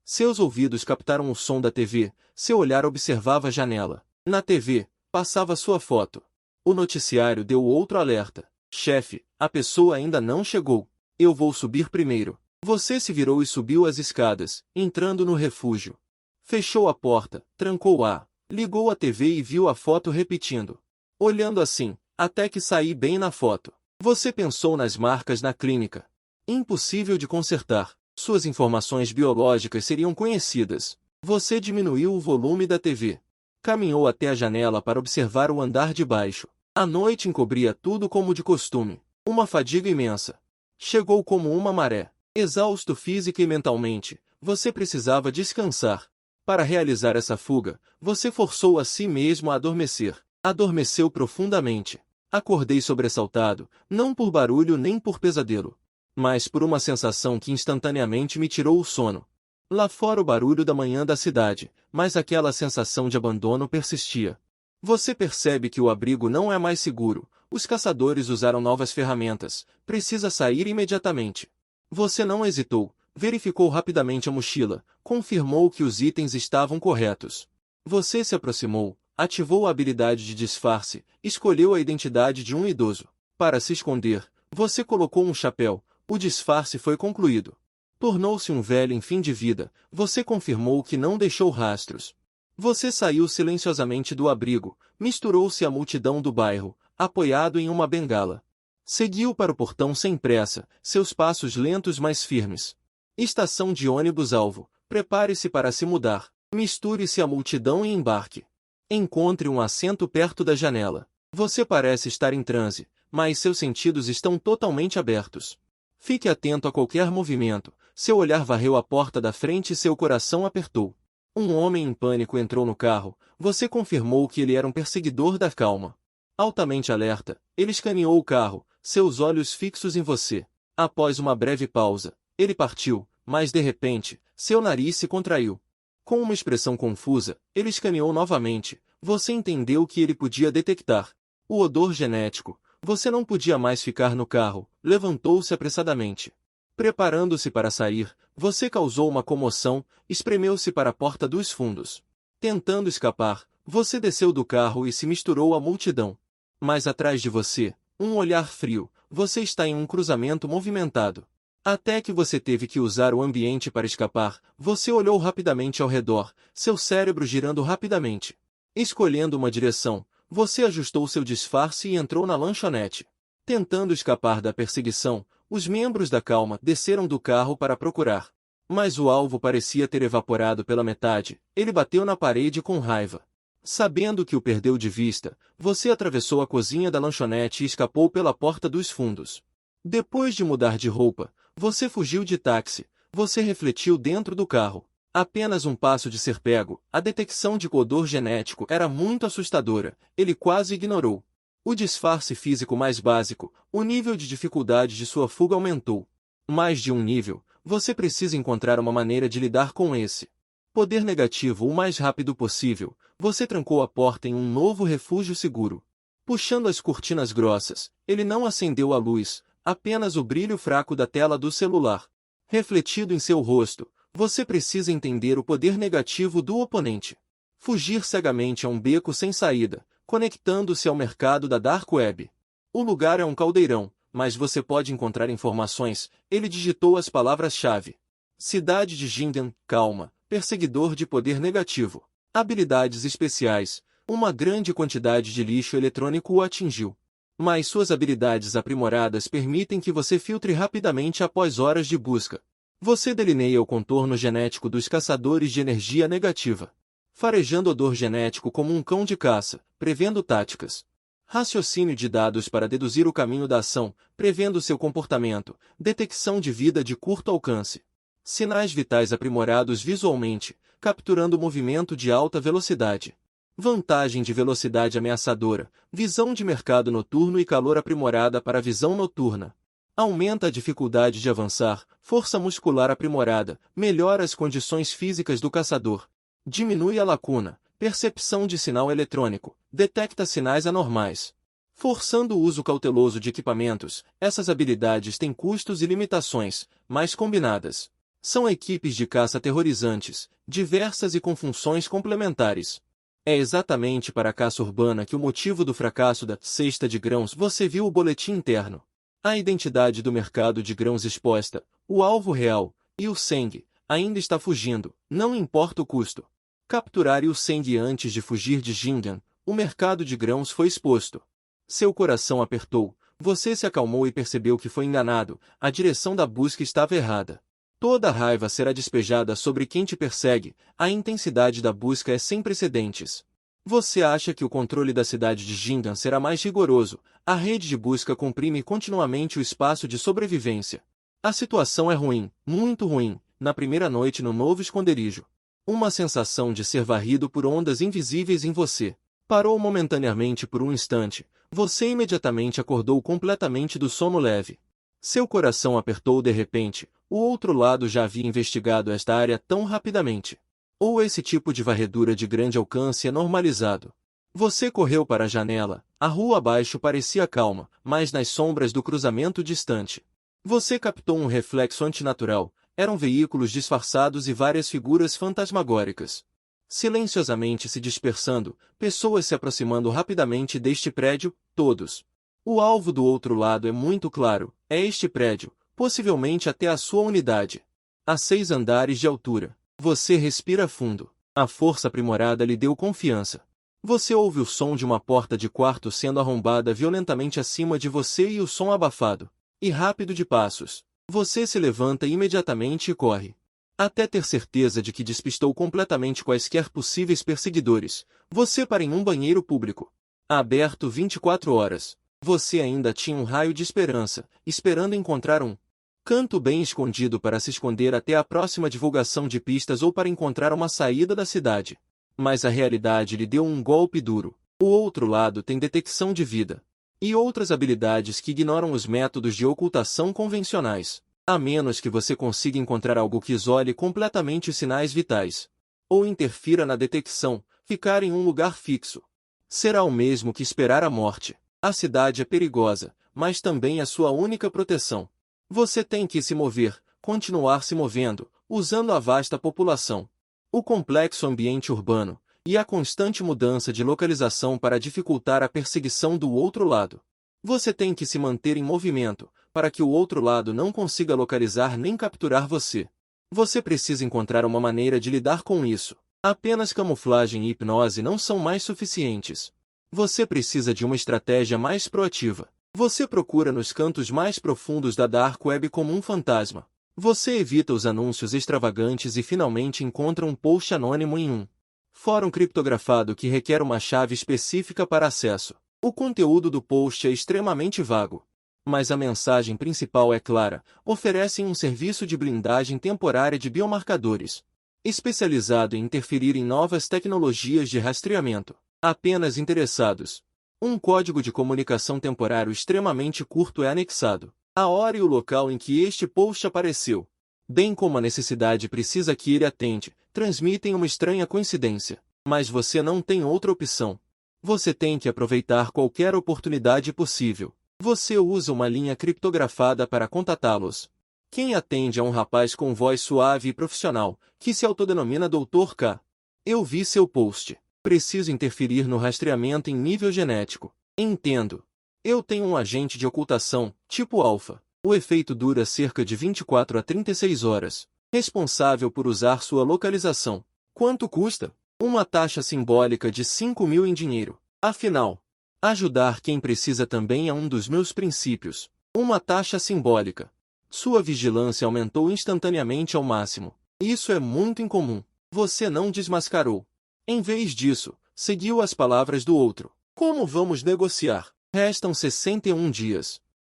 Seus ouvidos captaram o som da TV, seu olhar observava a janela. Na TV, passava sua foto. O noticiário deu outro alerta. Chefe, a pessoa ainda não chegou. Eu vou subir primeiro. Você se virou e subiu as escadas, entrando no refúgio. Fechou a porta, trancou-a, ligou a TV e viu a foto repetindo. Olhando assim, até que saí bem na foto. Você pensou nas marcas na clínica. Impossível de consertar. Suas informações biológicas seriam conhecidas. Você diminuiu o volume da TV. Caminhou até a janela para observar o andar de baixo. A noite encobria tudo como de costume. Uma fadiga imensa. Chegou como uma maré. Exausto física e mentalmente, você precisava descansar. Para realizar essa fuga, você forçou a si mesmo a adormecer. Adormeceu profundamente. Acordei sobressaltado, não por barulho nem por pesadelo, mas por uma sensação que instantaneamente me tirou o sono. Lá fora o barulho da manhã da cidade, mas aquela sensação de abandono persistia. Você percebe que o abrigo não é mais seguro, os caçadores usaram novas ferramentas, precisa sair imediatamente. Você não hesitou, verificou rapidamente a mochila, confirmou que os itens estavam corretos. Você se aproximou, ativou a habilidade de disfarce, escolheu a identidade de um idoso. Para se esconder, você colocou um chapéu, o disfarce foi concluído. Tornou-se um velho em fim de vida, você confirmou que não deixou rastros. Você saiu silenciosamente do abrigo, misturou-se à multidão do bairro, apoiado em uma bengala. Seguiu para o portão sem pressa, seus passos lentos mas firmes. Estação de ônibus-alvo, prepare-se para se mudar, misture-se à multidão e embarque. Encontre um assento perto da janela. Você parece estar em transe, mas seus sentidos estão totalmente abertos. Fique atento a qualquer movimento, seu olhar varreu a porta da frente e seu coração apertou. Um homem em pânico entrou no carro, você confirmou que ele era um perseguidor da calma. Altamente alerta, ele escaneou o carro, seus olhos fixos em você. Após uma breve pausa, ele partiu, mas de repente, seu nariz se contraiu. Com uma expressão confusa, ele escaneou novamente, você entendeu que ele podia detectar o odor genético. Você não podia mais ficar no carro, levantou-se apressadamente. Preparando-se para sair, você causou uma comoção, espremeu-se para a porta dos fundos. Tentando escapar, você desceu do carro e se misturou à multidão. Mas atrás de você, um olhar frio, você está em um cruzamento movimentado. Até que você teve que usar o ambiente para escapar, você olhou rapidamente ao redor, seu cérebro girando rapidamente. Escolhendo uma direção, você ajustou seu disfarce e entrou na lanchonete. Tentando escapar da perseguição, os membros da calma desceram do carro para procurar. Mas o alvo parecia ter evaporado pela metade, ele bateu na parede com raiva. Sabendo que o perdeu de vista, você atravessou a cozinha da lanchonete e escapou pela porta dos fundos. Depois de mudar de roupa, você fugiu de táxi, você refletiu dentro do carro. Apenas um passo de ser pego, a detecção de odor genético era muito assustadora, ele quase ignorou. O disfarce físico mais básico, o nível de dificuldade de sua fuga aumentou. Mais de um nível, você precisa encontrar uma maneira de lidar com esse poder negativo o mais rápido possível. Você trancou a porta em um novo refúgio seguro. Puxando as cortinas grossas, ele não acendeu a luz, apenas o brilho fraco da tela do celular. Refletido em seu rosto, você precisa entender o poder negativo do oponente. Fugir cegamente a um beco sem saída, conectando-se ao mercado da Dark Web. O lugar é um caldeirão, mas você pode encontrar informações. Ele digitou as palavras-chave. Cidade de Jinden, calma, perseguidor de poder negativo. Habilidades especiais. Uma grande quantidade de lixo eletrônico o atingiu. Mas suas habilidades aprimoradas permitem que você filtre rapidamente após horas de busca. Você delineia o contorno genético dos caçadores de energia negativa. Farejando odor genético como um cão de caça, prevendo táticas. Raciocínio de dados para deduzir o caminho da ação, prevendo seu comportamento. Detecção de vida de curto alcance. Sinais vitais aprimorados visualmente, capturando movimento de alta velocidade. Vantagem de velocidade ameaçadora, visão de mercado noturno e calor aprimorada para visão noturna. Aumenta a dificuldade de avançar, força muscular aprimorada, melhora as condições físicas do caçador. Diminui a lacuna, percepção de sinal eletrônico, detecta sinais anormais. Forçando o uso cauteloso de equipamentos, essas habilidades têm custos e limitações, mas combinadas São equipes de caça aterrorizantes, diversas e com funções complementares. É exatamente para a caça urbana que o motivo do fracasso da cesta de grãos você viu o boletim interno. A identidade do mercado de grãos exposta, o alvo real, e o Seng ainda está fugindo, não importa o custo. Capturar o Seng antes de fugir de Jingan, o mercado de grãos foi exposto. Seu coração apertou, você se acalmou e percebeu que foi enganado, a direção da busca estava errada. Toda a raiva será despejada sobre quem te persegue, a intensidade da busca é sem precedentes. Você acha que o controle da cidade de Jingan será mais rigoroso, a rede de busca comprime continuamente o espaço de sobrevivência. A situação é ruim, muito ruim, na primeira noite no novo esconderijo. Uma sensação de ser varrido por ondas invisíveis em você. Parou momentaneamente por um instante, você imediatamente acordou completamente do sono leve. Seu coração apertou de repente, o outro lado já havia investigado esta área tão rapidamente. Ou esse tipo de varredura de grande alcance é normalizado. Você correu para a janela, a rua abaixo parecia calma, mas nas sombras do cruzamento distante. Você captou um reflexo antinatural, eram veículos disfarçados e várias figuras fantasmagóricas. Silenciosamente se dispersando, pessoas se aproximando rapidamente deste prédio, todos. O alvo do outro lado é muito claro, é este prédio, possivelmente até a sua unidade. A 6 andares de altura. Você respira fundo. A força aprimorada lhe deu confiança. Você ouve o som de uma porta de quarto sendo arrombada violentamente acima de você e o som abafado e rápido de passos. Você se levanta imediatamente e corre. Até ter certeza de que despistou completamente quaisquer possíveis perseguidores, você para em um banheiro público. Aberto 24 horas. Você ainda tinha um raio de esperança, esperando encontrar um canto bem escondido para se esconder até a próxima divulgação de pistas ou para encontrar uma saída da cidade. Mas a realidade lhe deu um golpe duro. O outro lado tem detecção de vida e outras habilidades que ignoram os métodos de ocultação convencionais. A menos que você consiga encontrar algo que isole completamente os sinais vitais, ou interfira na detecção, ficar em um lugar fixo. Será o mesmo que esperar a morte. A cidade é perigosa, mas também é sua única proteção. Você tem que se mover, continuar se movendo, usando a vasta população, o complexo ambiente urbano, e a constante mudança de localização para dificultar a perseguição do outro lado. Você tem que se manter em movimento, para que o outro lado não consiga localizar nem capturar você. Você precisa encontrar uma maneira de lidar com isso. Apenas camuflagem e hipnose não são mais suficientes. Você precisa de uma estratégia mais proativa. Você procura nos cantos mais profundos da Dark Web como um fantasma. Você evita os anúncios extravagantes e finalmente encontra um post anônimo em um fórum criptografado que requer uma chave específica para acesso. O conteúdo do post é extremamente vago, mas a mensagem principal é clara: oferecem um serviço de blindagem temporária de biomarcadores, especializado em interferir em novas tecnologias de rastreamento. Apenas interessados. Um código de comunicação temporário extremamente curto é anexado. A hora e o local em que este post apareceu, bem como a necessidade precisa que ele atende, transmitem uma estranha coincidência. Mas você não tem outra opção. Você tem que aproveitar qualquer oportunidade possível. Você usa uma linha criptografada para contatá-los. Quem atende é um rapaz com voz suave e profissional, que se autodenomina Dr. K. Eu vi seu post. Preciso interferir no rastreamento em nível genético. Entendo. Eu tenho um agente de ocultação, tipo alfa. O efeito dura cerca de 24 a 36 horas. Responsável por usar sua localização. Quanto custa? Uma taxa simbólica de 5.000 em dinheiro. Afinal, ajudar quem precisa também é um dos meus princípios. Uma taxa simbólica. Sua vigilância aumentou instantaneamente ao máximo. Isso é muito incomum. Você não desmascarou. Em vez disso, seguiu as palavras do outro. Como vamos negociar? Restam 61 dias.